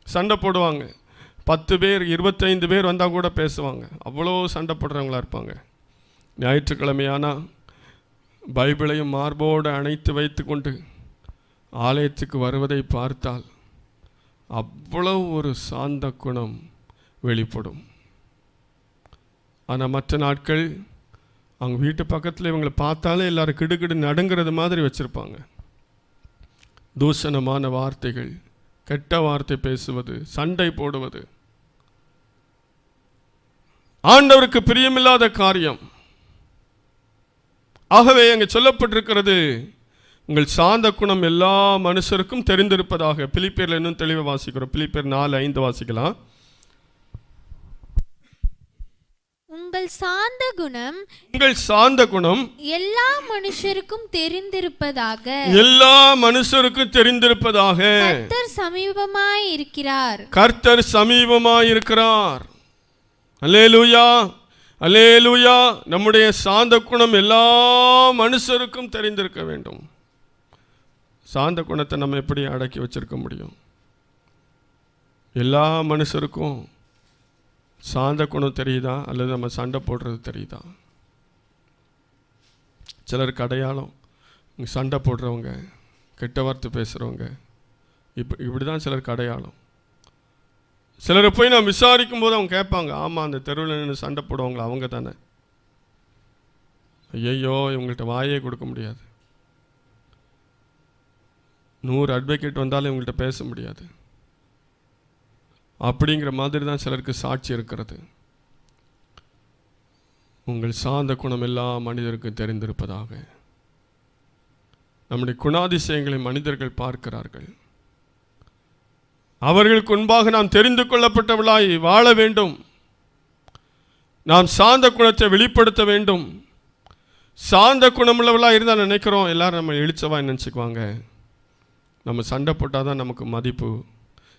சண்டை போடுவாங்க. 10 பேர் 25 பேர் வந்தால் கூட பேசுவாங்க. அவ்வளோ சண்டை போடுறவங்களா இருப்பாங்க. ஞாயிற்றுக்கிழமையானா பைபிளையும் மார்போடு அணைத்து வைத்து கொண்டு ஆலயத்துக்கு வருவதை பார்த்தால் அவ்வளவு ஒரு சாந்த குணம் வெளிப்படும். ஆனால் மற்ற நாட்கள் அவங்க வீட்டு பக்கத்தில் இவங்களை பார்த்தாலே எல்லாரும் கிடுகிடு நடுங்கிறது மாதிரி வச்சுருப்பாங்க. தூஷணமான வார்த்தைகள், கெட்ட வார்த்தை பேசுவது, சண்டை போடுவது ஆண்டவருக்கு பிரியமில்லாத காரியம். ஆகவே அங்கே சொல்லப்பட்டிருக்கிறது, உங்கள் சாந்த குணம் எல்லா மனுஷருக்கும் தெரிந்திருப்பதாக. பிலிப்பியர்ல இன்னும் தெளிவாக வாசிக்கிறோம். பிலிப்பியர் 4:5 வாசிக்கலாம். உங்கள் சாந்த குணம் எல்லா மனுஷருக்கும் தெரிந்திருப்பதாக. கர்த்தர் சமீபமாயிருக்கிறார். அல்லேலூயா, அல்லேலூயா. நம்முடைய சாந்த குணம் எல்லா மனுஷருக்கும் தெரிந்திருக்க வேண்டும். சாந்த குணத்தை நம்ம எப்படி அடக்கி வச்சிருக்க முடியும்? எல்லா மனுஷருக்கும் சாந்த குணம் தெரியுதா, அல்லது நம்ம சண்டை போடுறது தெரியுதா? சிலருக்கு அடையாளம் சண்டை போடுறவங்க, கெட்ட வார்த்தை பேசுகிறவங்க, இப்படி தான் சிலருக்கு அடையாளம். சிலரை போய் நான் விசாரிக்கும் போது அவங்க கேட்பாங்க, ஆமாம் அந்த தெருவில் நின்று சண்டை போடுவாங்களா அவங்க தானே. ஐயோ, இவங்கள்ட்ட வாயே கொடுக்க முடியாது. 100 அட்வொகேட் வந்தாலும் இவங்கள்ட்ட பேச முடியாது. அப்படிங்கிற மாதிரி தான் சிலருக்கு சாட்சி இருக்கிறது. உங்கள் சாந்த குணம் எல்லா மனிதருக்கும் தெரிந்திருப்பதாக. நம்முடைய குணாதிசயங்களை மனிதர்கள் பார்க்கிறார்கள். அவர்களுக்கு முன்பாக நாம் தெரிந்து கொள்ளப்பட்டவர்களாய் வாழ வேண்டும். நாம் சாந்த குணத்தை வெளிப்படுத்த வேண்டும். சாந்த குணமுள்ளவர்களாக இருந்தால் நினைக்கிறோம் எல்லாரும் நம்ம எழுச்சவாக நினச்சிக்குவாங்க. நம்ம சண்டை போட்டால் தான் நமக்கு மதிப்பு,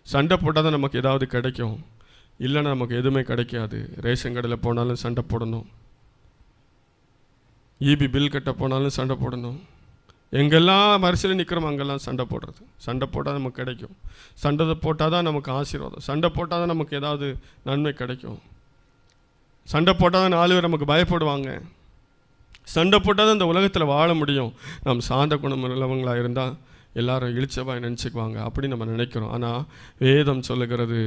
சண்டை போட்டால் தான் நமக்கு ஏதாவது கிடைக்கும், இல்லைன்னா நமக்கு எதுவுமே கிடைக்காது. ரேஷன் கடையில் போனாலும் சண்டை போடணும், ஈபி பில் கட்ட போனாலும் சண்டை போடணும், எங்கெல்லாம் வரிசையில் நிற்கிறோம் அங்கெல்லாம் சண்டை போடுறது. சண்டை போட்டால் நமக்கு கிடைக்கும், சண்டை போட்டால் தான் நமக்கு ஆசீர்வாதம், சண்டை போட்டால் தான் நமக்கு ஏதாவது நன்மை கிடைக்கும், சண்டை போட்டால் தான் 4 பேர் நமக்கு பயப்படுவாங்க, சண்டை போட்டால் தான் இந்த உலகத்தில் வாழ முடியும். நாம் சாந்த குணம் உள்ளவங்களாக இருந்தால் எல்லாரும் இழிச்சவாய் நினச்சிக்குவாங்க அப்படி நம்ம நினைக்கிறோம். ஆனால் வேதம் சொல்லுகிறது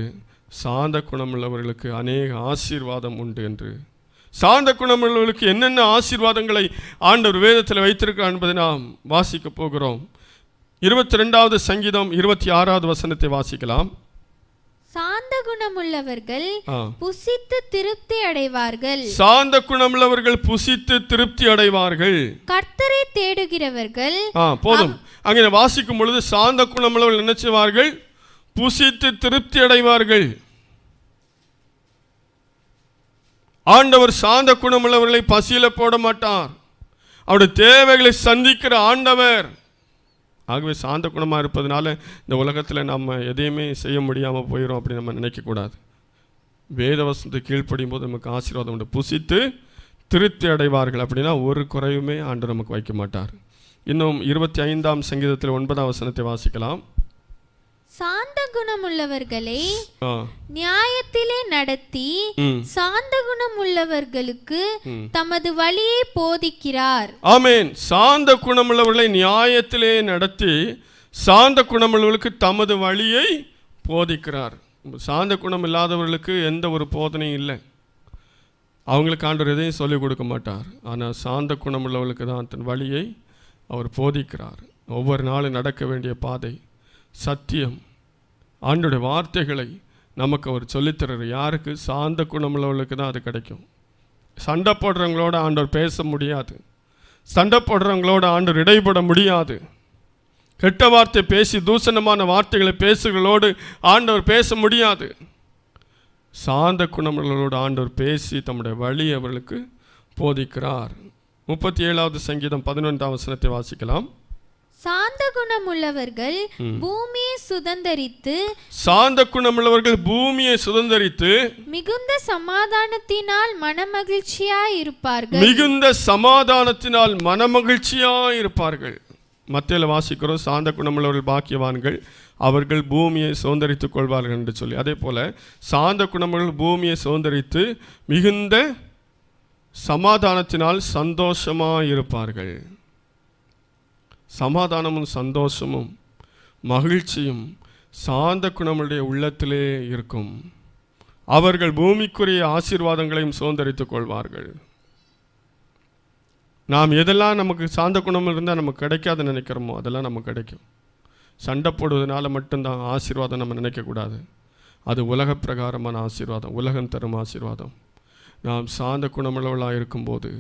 சாந்த குணமுள்ளவர்களுக்கு அநேக ஆசீர்வாதம் உண்டு என்று. சாந்த குணமுள்ளவர்களுக்கு என்னென்ன ஆசீர்வாதங்களை ஆண்டவர் வேதத்தில் வைத்திருக்கிறார் என்பதை நாம் வாசிக்க போகிறோம். 22வது சங்கீதம் 26வது வசனத்தை வாசிக்கலாம். சாந்த குணமுள்ளவர்கள் புசித்து திருப்தி அடைவார்கள். சாந்த குணமுள்ளவர்கள் புசித்து திருப்தி அடைவார்கள். கர்த்தரை தேடுகிறவர்கள். போதும். அங்கே வாசிக்கும் பொழுது சாந்த குணமுள்ளவர்கள் நினைச்சுவார்கள், புசித்து திருப்தி அடைவார்கள். ஆண்டவர் சாந்த குணமுள்ளவர்களை பசியில போட மாட்டார். அவருடைய தேவைகளை சந்திக்கிற ஆண்டவர். ஆகவே சாந்த குணமாக இருப்பதனால இந்த உலகத்தில் நம்ம எதையுமே செய்ய முடியாமல் போயிடும் அப்படி நம்ம நினைக்கக்கூடாது. வேதவசனத்தை கீழ்ப்படியும் போது நமக்கு ஆசீர்வாதம் உண்டு. புசித்து திருப்தி அடைவார்கள் அப்படின்னா ஒரு குறைவுமே ஆண்டவர் நமக்கு வைக்க மாட்டார். இன்னும் 25ஆம் சங்கீதத்தில் 9ஆம் வசனத்தை வாசிக்கலாம். சாந்த குணமுள்ளவர்களை நியாயத்திலே நடத்தி சாந்த குணமுள்ளவர்களுக்கு தமது வழியை போதிக்கிறார். ஆமென். சாந்த குணமுள்ளவர்களை நியாயத்திலே நடத்தி சாந்த குணமுள்ளவர்களுக்கு தமது வழியை போதிக்கிறார். சாந்த குணம் இல்லாதவர்களுக்கு எந்த ஒரு போதனையும் இல்லை. அவங்களுக்கு ஆண்டவர் எதையும் சொல்லிக் கொடுக்க மாட்டார். ஆனால் சாந்த குணமுள்ளவர்களுக்கு தான் தன் வழியை அவர் போதிக்கிறார். ஒவ்வொரு நாளும் நடக்க வேண்டிய பாதை, சத்தியம், ஆண்டோடைய வார்த்தைகளை நமக்கு அவர் சொல்லித்தர்றார். யாருக்கு? சாந்த குணமுள்ளவர்களுக்கு தான் அது கிடைக்கும். சண்டை போடுறவங்களோட ஆண்டவர் பேச முடியாது. சண்டை போடுறவங்களோட ஆண்டவர் இடைப்பட முடியாது. கெட்ட வார்த்தை பேசி தூஷணமான வார்த்தைகளை பேசுகளோடு ஆண்டவர் பேச முடியாது. சாந்த குணமுள்ளவர்களோடு ஆண்டவர் பேசி தம்முடைய வழி அவர்களுக்கு போதிக்கிறார். 37வது சங்கீதம் 11ஆம் வசனத்தை வாசிக்கலாம். சாந்த குணமுள்ளவர்கள் பூமியை சுதந்தரித்து சாந்த குணமுள்ளவர்கள் பூமியை சுதந்தரித்து மிகுந்த சமாதானத்தினால் மனமகிழ்ச்சியாய் இருப்பார்கள். மிகுந்த சமாதானத்தினால் மனமகிழ்ச்சியாய் இருப்பார்கள். மத்தேயுல வாசிக்கிறோம், சாந்த குணமுள்ளவர்கள் பாக்கியவான்கள், அவர்கள் பூமியை சுதந்தரித்துக் கொள்வார்கள் என்று சொல்லி. அதே போல சாந்த குணமுள்ளவர்கள் பூமியை சுதந்தரித்து மிகுந்த சமாதானத்தினால் சந்தோஷமாய் இருப்பார்கள். சமாதானமும் சந்தோஷமும் மகிழ்ச்சியும் சாந்த குணமுடைய உள்ளத்திலே இருக்கும். அவர்கள் பூமிக்குரிய ஆசீர்வாதங்களையும் சுதந்தரித்துக் கொள்வார்கள். நாம் எதெல்லாம் நமக்கு சாந்த குணம் இருந்தால் நமக்கு கிடைக்காதுன்னு நினைக்கிறோமோ அதெல்லாம் நமக்கு கிடைக்கும். சண்டை போடுவதனால மட்டும்தான் ஆசீர்வாதம் நம்ம நினைக்கக்கூடாது. அது உலக பிரகாரமான ஆசீர்வாதம், உலகம் தரும் ஆசீர்வாதம். நாம் சாந்த குணமுள்ளவர்களாக இருக்கும்போது,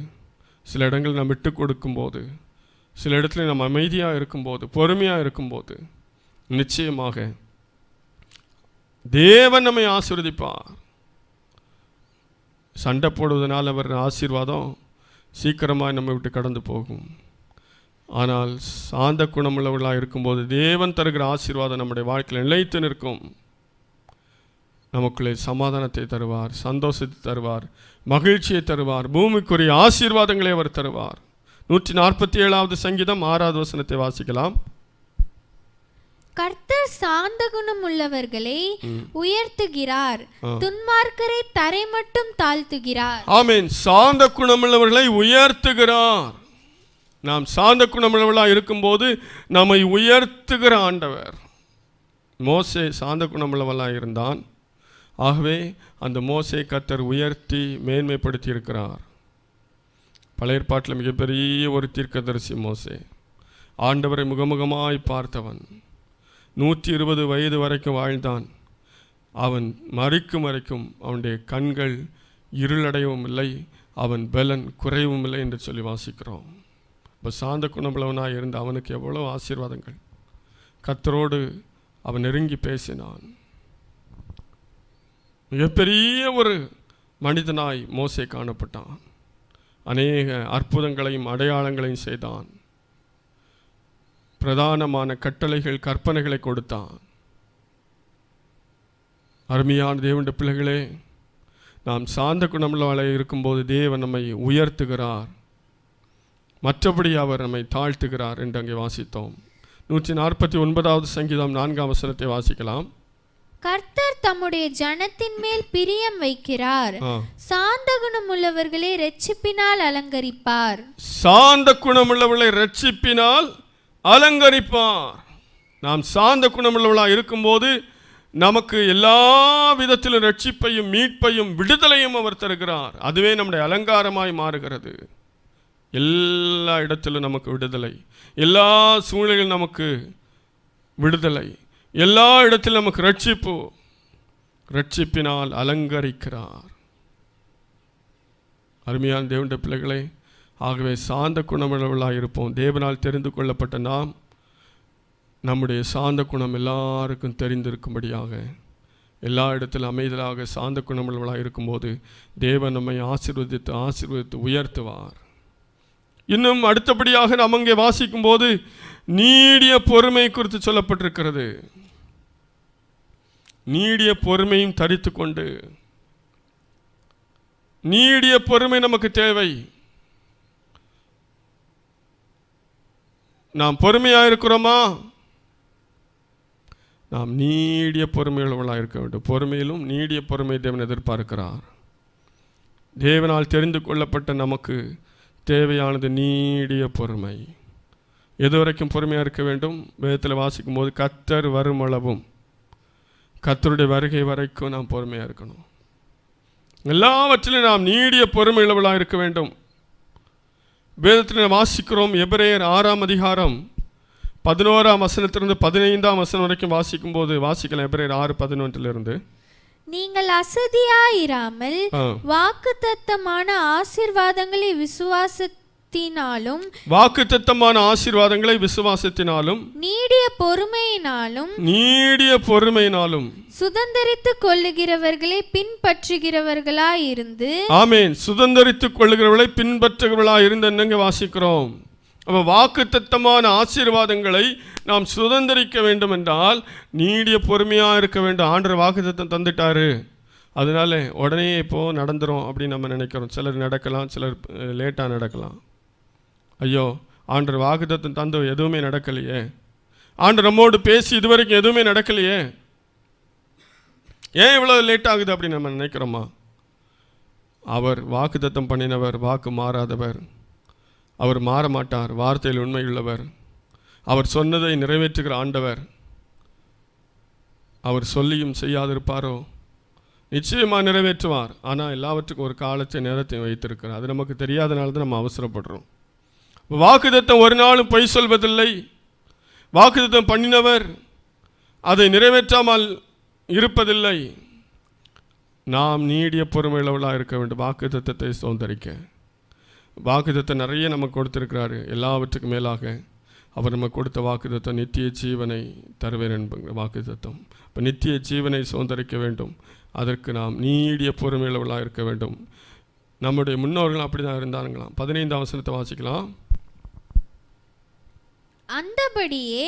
சில இடங்கள் நாம் விட்டு கொடுக்கும்போது, சில இடத்துல நம்ம அமைதியாக இருக்கும்போது, பொறுமையாக இருக்கும்போது, நிச்சயமாக தேவன் நம்மை ஆசீர்வதிப்பார். சண்டை போடுவதனால் அவர் ஆசீர்வாதம் சீக்கிரமாக நம்ம விட்டு கடந்து போகும். ஆனால் சாந்த குணமுள்ளவர்களாக இருக்கும்போது தேவன் தருகிற ஆசீர்வாதம் நம்முடைய வாழ்க்கையில் நிலைத்து நிற்கும். நமக்குள்ளே சமாதானத்தை தருவார், சந்தோஷத்தை தருவார், மகிழ்ச்சியை தருவார், பூமிக்குரிய ஆசீர்வாதங்களை அவர் தருவார். 147வது சங்கீதம் 6வது வசனத்தை வாசிக்கலாம். கர்த்தர் சாந்த குணம் உள்ளவர்களை உயர்த்துகிறார், துன்மார்க்கரை தரை மட்டும் தாழ்த்துகிறார். ஆமென். சாந்த குணமுள்ளவர்களை உயர்த்துகிறார். நாம் சாந்த குணமுள்ளவர்களாக இருக்கும்போது நம்மை உயர்த்துகிற ஆண்டவர். மோசே சாந்த குணமுள்ளவர்களாக இருந்தான். ஆகவே அந்த மோசே கர்த்தர் உயர்த்தி மேன்மைப்படுத்தி இருக்கிறார். பழைய ஏற்பாட்டில் மிகப்பெரிய ஒரு தீர்க்கதரிசி மோசே. ஆண்டவரை முகமுகமாய் பார்த்தவன். 120 வயது வரைக்கும் வாழ்ந்தான். அவன் மரிக்கும் வரைக்கும் அவனுடைய கண்கள் இருளடையவும் இல்லை, அவன் பலன் குறைவும் இல்லை என்று சொல்லி வாசிக்கிறோம். இப்போ சாந்த குணமுள்ளவனாக இருந்த அவனுக்கு எவ்வளோ ஆசீர்வாதங்கள். கர்த்தரோடு அவன் நெருங்கி பேசினான். மிகப்பெரிய ஒரு மனிதனாய் மோசே காணப்பட்டான். அநேக அற்புதங்களையும் அடையாளங்களையும் செய்தான். பிரதானமான கட்டளைகள் கற்பனைகளை கொடுத்தான். அருமையான தேவனுடைய பிள்ளைகளே, நாம் சாந்த குணமுள்ளவளாய் இருக்கும்போது தேவன் நம்மை உயர்த்துகிறார், மற்றபடி அவர் நம்மை தாழ்த்துகிறார் என்று அங்கே வாசித்தோம். 149வது சங்கீதம் 4ஆம் வசனத்தை வாசிக்கலாம். கர்த்தர் தம்முடைய ஜனத்தின் மேல் பிரியம் வைக்கிறார், சாந்த குணம் உள்ளவர்களை இரட்சிப்பினால் அலங்கரிப்பார். சாந்த குணமுள்ளவர்களை இரட்சிப்பினால் அலங்கரிப்பார். நாம் சாந்த குணமுள்ளவர்களாக இருக்கும்போது நமக்கு எல்லா விதத்திலும் ரட்சிப்பையும் மீட்பையும் விடுதலையும் அவர் தருகிறார். அதுவே நம்முடைய அலங்காரமாய் மாறுகிறது. எல்லா இடத்திலும் நமக்கு விடுதலை, எல்லா சூழ்நிலையிலும் நமக்கு விடுதலை, எல்லா இடத்திலும் நமக்கு ரட்சிப்பு. ரட்சிப்பினால் அலங்கரிக்கிறார். அருமையான தேவனுடைய பிள்ளைகளை, ஆகவே சாந்த குணமுள்ளவர்களாக இருப்போம். தேவனால் தெரிந்து கொள்ளப்பட்ட நாம் நம்முடைய சாந்த குணம் எல்லாருக்கும் தெரிந்திருக்கும்படியாக எல்லா இடத்திலும் அமைதலாக சாந்த குணமுள்ளவர்களாக இருக்கும்போது தேவன் நம்மை ஆசீர்வதித்து உயர்த்துவார். இன்னும் அடுத்தபடியாக நாம் அங்கே வாசிக்கும் போது நீடிய பொறுமை குறித்து சொல்லப்பட்டிருக்கிறது. நீடிய பொறுமையும் தரித்து கொண்டு, நீடிய பொறுமை நமக்கு தேவை. நாம் பொறுமையாக இருக்கிறோமா? நாம் நீடிய பொறுமையுள்ளவர்களாக இருக்க வேண்டும். பொறுமையிலும் நீடிய பொறுமை தேவன் எதிர்பார்க்கிறார். தேவனால் தெரிந்து கொள்ளப்பட்ட நமக்கு தேவையானது நீடிய பொறுமை. எதுவரைக்கும் பொறுமையாக இருக்க வேண்டும்? வேதத்தில் வாசிக்கும் போது கர்த்தர் வருமளவும், கர்த்தருடைய வருகை வரைக்கும் நாம் பொறுமையாக இருக்கணும். எல்லாவற்றிலும் நாம் நீடிய பொறுமையுள்ளவர்களாக இருக்க வேண்டும். வேதத்தில் வாசிக்கிறோம். எபிரேயர் 6ஆம் அதிகாரம் 11ஆம் வசனத்திலிருந்து 15ஆம் வசனம் வரைக்கும் வாசிக்கும் போது வாசிக்கலாம். எபிரேயர் 6:11 நீங்கள் அசதியாயிராமல் வாக்குத்தத்தமான ஆசீர்வாதங்களை விசுவாசத்தினாலும் நீடிய பொறுமையினாலும் சுதந்தரித்துக் கொள்ளுகிறவர்களை பின்பற்றுகிறவர்களாய் இருந்து. ஆமென். சுதந்தரித்துக் கொள்ளுகிறவர்களை பின்பற்றுகிறவர்களாய் இருந்து என்னங்க வாசிக்கிறோம்? அப்போ வாக்குத்தத்தமான ஆசீர்வாதங்களை நாம் சுதந்தரிக்க வேண்டும் என்றால் நீடிய பொறுமையாக இருக்க வேண்டும். ஆண்டவர் வாக்குத்தத்தம் தந்துட்டாரு, அதனால உடனே இப்போது நடந்துரும் அப்படின்னு நம்ம நினைக்கிறோம். சிலர் நடக்கலாம், சிலர் லேட்டாக நடக்கலாம். ஐயோ, ஆண்டவர் வாக்குத்தத்தம் தந்து எதுவுமே நடக்கலையே, ஆண்டவர் நம்மோடு பேசி இதுவரைக்கும் எதுவுமே நடக்கலையே, ஏன் இவ்வளோ லேட் ஆகுது அப்படின்னு நம்ம நினைக்கிறோமா? அவர் வாக்குத்தத்தம் பண்ணினவர், வாக்கு மாறாதவர், அவர் மாற மாட்டார், வார்த்தையில் உண்மையுள்ளவர், அவர் சொன்னதை நிறைவேற்றுகிற ஆண்டவர். அவர் சொல்லியும் செய்யாதிருப்பாரோ? நிச்சயமாக நிறைவேற்றுவார். ஆனால் எல்லாவற்றுக்கும் ஒரு காலத்தை நேரத்தையும் வைத்திருக்கிறார். அது நமக்கு தெரியாதனால தான் நம்ம அவசரப்படுறோம். வாக்குத்தத்தம் ஒரு நாளும் பொய் சொல்வதில்லை. வாக்குத்தத்தம் பண்ணினவர் அதை நிறைவேற்றாமல் இருப்பதில்லை. நாம் நீடிய பொறுமையுள்ளவர்களாக இருக்க வேண்டும். வாக்குத்தத்தத்தை சுதந்தரிக்க வாக்குத்தத்தம் நிறைய நமக்கு கொடுத்திருக்கிறாரு. எல்லாவற்றுக்கும் மேலாக அவர் நமக்கு கொடுத்த வாக்குத்தத்தம் நித்திய ஜீவனை தருவேன் என்பது வாக்குத்தத்தம். இப்போ நித்திய ஜீவனை சுதந்தரிக்க வேண்டும். அதற்கு நாம் நீடிய பொறுமையுள்ளவர்களாக இருக்க வேண்டும். நம்முடைய முன்னோர்கள் அப்படி தான் இருந்தாங்களாம். 15ஆம் வசனத்தை வாசிக்கலாம். அந்தபடியே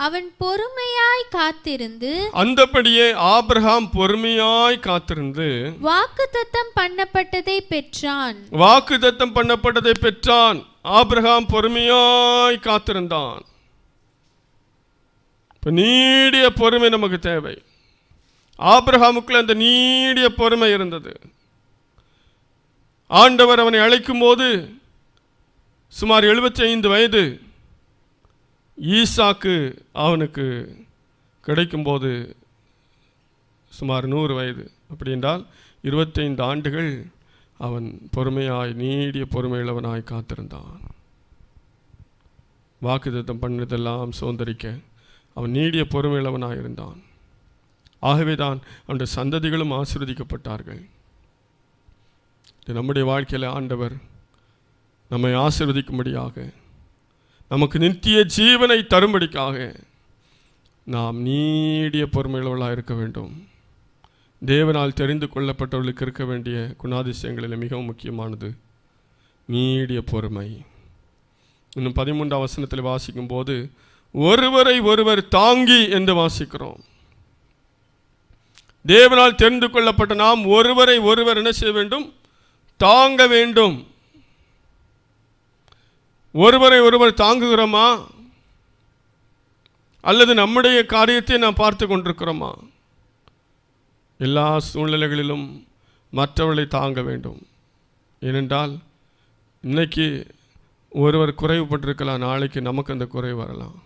அவன் பொறுமையாய் காத்திருந்து, அந்தபடியே ஆபிரகாம் பொறுமையாய் காத்திருந்து வாக்குத்தத்தம் பண்ணப்பட்டதை பெற்றான். வாக்குத்தத்தம் பண்ணப்பட்டதை பெற்றான். ஆபிரகாம் பொறுமையாய் காத்திருந்தான். நீடிய பொறுமை நமக்கு தேவை. ஆபிரகாமுக்குள்ள அந்த நீடிய பொறுமை இருந்தது. ஆண்டவர் அவனை அழைக்கும் போது சுமார் 75 வயது. ஈசாக்கு அவனுக்கு கிடைக்கும்போது சுமார் 100 வயது. அப்படி என்றால் 25 ஆண்டுகள் அவன் பொறுமையாய் நீடிய பொறுமையுள்ளவனாய் காத்திருந்தான். வாக்குத்தத்தம் பண்ணதெல்லாம் சுதந்தரிக்க அவன் நீடிய பொறுமையுள்ளவனாய் இருந்தான். ஆகவே தான் அவனுடைய சந்ததிகளும் ஆசீர்வதிக்கப்பட்டார்கள். நம்முடைய வாழ்க்கையில் ஆண்டவர் நம்மை ஆசீர்வதிக்கும்படியாக நமக்கு நித்திய ஜீவனை தரும்படிக்காக நாம் நீடிய பொறுமையுள்ளவர்களாக இருக்க வேண்டும். தேவனால் தெரிந்து கொள்ளப்பட்டவர்களுக்கு இருக்க வேண்டிய குணாதிசயங்களில் மிகவும் முக்கியமானது நீடிய பொறுமை. இன்னும் 13ஆம் வசனத்தில் வாசிக்கும் போது ஒருவரை ஒருவர் தாங்கி என்று வாசிக்கிறோம். தேவனால் தெரிந்து கொள்ளப்பட்ட நாம் ஒருவரை ஒருவர் என்ன செய்ய வேண்டும்? தாங்க வேண்டும். ஒருவரை ஒருவர் தாங்குகிறோமா? அல்லது நம்முடைய காரியத்தை நாம் பார்த்து கொண்டிருக்கிறோமா? எல்லா சூழ்நிலைகளிலும் மற்றவர்களை தாங்க வேண்டும். ஏனென்றால் இன்னைக்கு ஒருவர் குறைவுபட்டிருக்கலாம், நாளைக்கு நமக்கு அந்த குறைவு வரலாம்.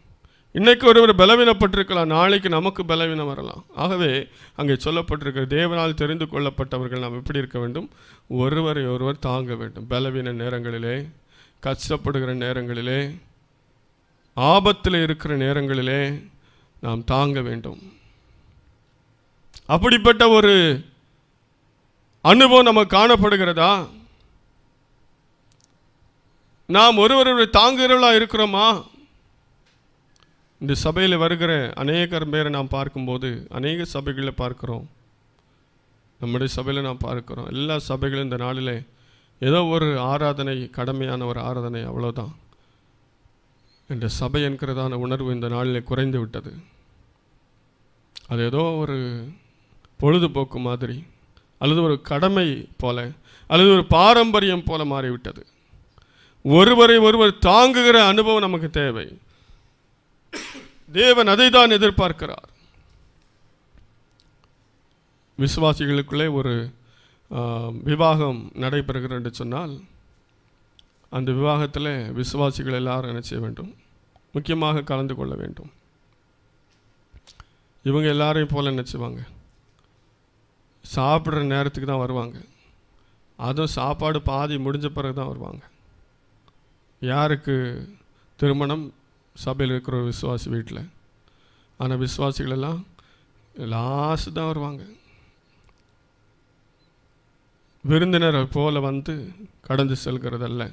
இன்னைக்கு ஒருவர் பலவீனப்பட்டிருக்கலாம், நாளைக்கு நமக்கு பலவீனம் வரலாம். ஆகவே அங்கே சொல்லப்பட்டிருக்கிற தேவனால் தெரிந்து கொள்ளப்பட்டவர்கள் நாம் எப்படி இருக்க வேண்டும்? ஒருவரை ஒருவர் தாங்க வேண்டும். பலவீன நேரங்களிலே, கஷ்டப்படுகிற நேரங்களிலே, ஆபத்தில் இருக்கிற நேரங்களிலே நாம் தாங்க வேண்டும். அப்படிப்பட்ட ஒரு அனுபவம் நமக்கு காணப்படுகிறதா? நாம் ஒருவரை தாங்குகிறவர்களாக இருக்கிறோமா? இந்த சபையில் வருகிற அநேகர் பேரை நாம் பார்க்கும்போது, அநேக சபைகளில் பார்க்கிறோம், நம்முடைய சபையில் நாம் பார்க்கிறோம். எல்லா சபைகளும் இந்த நாளில் ஏதோ ஒரு ஆராதனை, கடமையான ஒரு ஆராதனை, அவ்வளோதான். என்ற சபை என்கிறதான உணர்வு இந்த நாளில் குறைந்து விட்டது. அது ஏதோ ஒரு பொழுதுபோக்கு மாதிரி, அல்லது ஒரு கடமை போல, அல்லது ஒரு பாரம்பரியம் போல மாறிவிட்டது. ஒருவரை ஒருவர் தாங்குகிற அனுபவம் நமக்கு தேவை. தேவன் அதை தான் எதிர்பார்க்கிறார். விசுவாசிகளுக்குள்ளே ஒரு விவாகம் நடைபெறுகிறது என்று சொன்னால், அந்த விவாகத்தில் விசுவாசிகள் எல்லாரும் என்ன செய்ய வேண்டும்? முக்கியமாக கலந்து கொள்ள வேண்டும். இவங்க எல்லாரையும் போல என்ன செய்வாங்க? சாப்பிட்ற நேரத்துக்கு தான் வருவாங்க. அதுவும் சாப்பாடு பாதி முடிஞ்ச பிறகு தான் வருவாங்க. யாருக்கு திருமணம்? சபையில் இருக்கிற ஒரு விசுவாசி வீட்டில். ஆனால் விசுவாசிகள் எல்லாம் லாஸ்ட் தான் வருவாங்க. விருந்தினர் போல வந்து கடந்து செல்கிறதல்ல.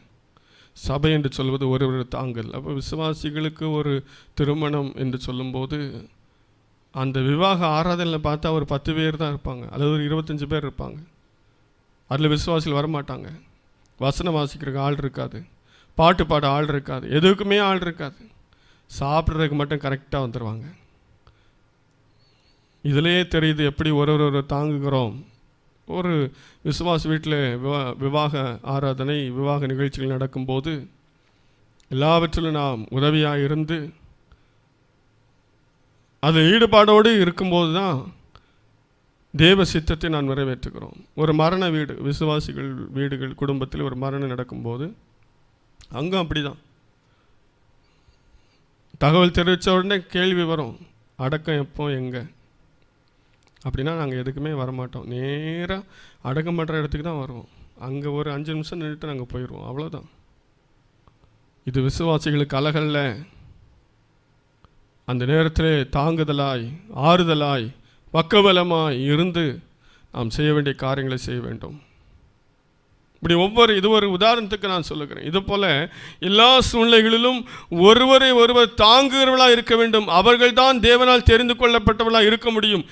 சபை என்று சொல்வது ஒரு தாங்கல். அப்போ விசுவாசிகளுக்கு ஒரு திருமணம் என்று சொல்லும்போது, அந்த விவாக ஆராதனையில் பார்த்தா ஒரு 10 பேர் தான் இருப்பாங்க, அல்லது ஒரு 25 பேர் இருப்பாங்க. அதில் விசுவாசிகள் வரமாட்டாங்க. வசனம் வாசிக்கிறதுக்கு ஆள் இருக்காது, பாட்டு பாட ஆள் இருக்காது, எதுக்குமே ஆள் இருக்காது. சாப்பிட்றதுக்கு மட்டும் கரெக்டாக வந்துடுவாங்க. இதிலே தெரியுது எப்படி ஒரு தாங்குகிறோம். ஒரு விசுவாச வீட்டில் விவாக ஆராதனை, விவாக நிகழ்ச்சிகள் நடக்கும்போது எல்லாவற்றிலும் நாம் உதவியாக இருந்து அது ஈடுபாடோடு இருக்கும்போது தான் தேவ சித்தத்தை நான் நிறைவேற்றுகிறோம். ஒரு மரண வீடு, விசுவாசிகள் வீடுகள், குடும்பத்தில் ஒரு மரணம் நடக்கும்போது அங்கே அப்படி தான். தகவல் தெரிவித்த உடனே கேள்வி வரும், அடக்கம் எப்போ, எங்கே? அப்படின்னா நாங்கள் எதுக்குமே வரமாட்டோம். நேராக அடக்கம் பண்ணுற இடத்துக்கு தான் வருவோம். அங்கே ஒரு 5 நிமிஷம் நின்றுட்டு நாங்கள் போயிடுவோம், அவ்வளோதான். இது விசுவாசிகளுக்கு அழகல்ல. அந்த நேரத்தில் தாங்குதலாய், ஆறுதலாய், பக்கபலமாய் இருந்து நாம் செய்ய வேண்டிய காரியங்களை செய்ய வேண்டும். இப்படி இது ஒரு உதாரணத்துக்கு நான் சொல்லுகிறேன். இது போல் எல்லா சூழ்நிலைகளிலும் ஒருவரை ஒருவர் தாங்குகிறவர்களாக இருக்க வேண்டும். அவர்கள் தான் தேவனால் தெரிந்து கொள்ளப்பட்டவர்களாக இருக்க முடியும்.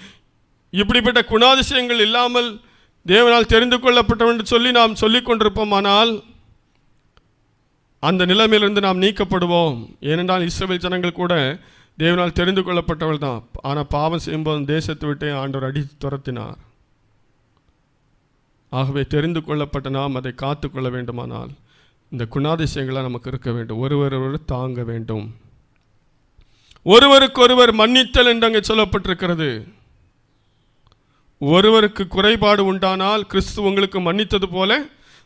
இப்படிப்பட்ட குணாதிசயங்கள் இல்லாமல் தேவனால் தெரிந்து கொள்ளப்பட்டவன் என்று சொல்லி நாம் சொல்லிக் கொண்டிருப்போமானால் அந்த நிலைமையிலிருந்து நாம் நீக்கப்படுவோம். ஏனென்றால் இஸ்ரவேல் ஜனங்கள் கூட தேவனால் தெரிந்து கொள்ளப்பட்டவர்கள் தான். ஆனால் பாவம் செய்யும்போது தேசத்தை விட்டு ஆண்டவர் அடித்து துரத்தினார். ஆகவே தெரிந்து கொள்ளப்பட்ட நாம் அதை காத்து கொள்ள வேண்டுமானால் இந்த குணாதிசயங்களாக நமக்கு இருக்க வேண்டும். ஒருவர் தாங்க வேண்டும். ஒருவருக்கொருவர் மன்னித்தல் என்று அங்கே சொல்லப்பட்டிருக்கிறது. ஒருவருக்கு குறைபாடு உண்டானால் கிறிஸ்து உங்களுக்கு மன்னித்தது போல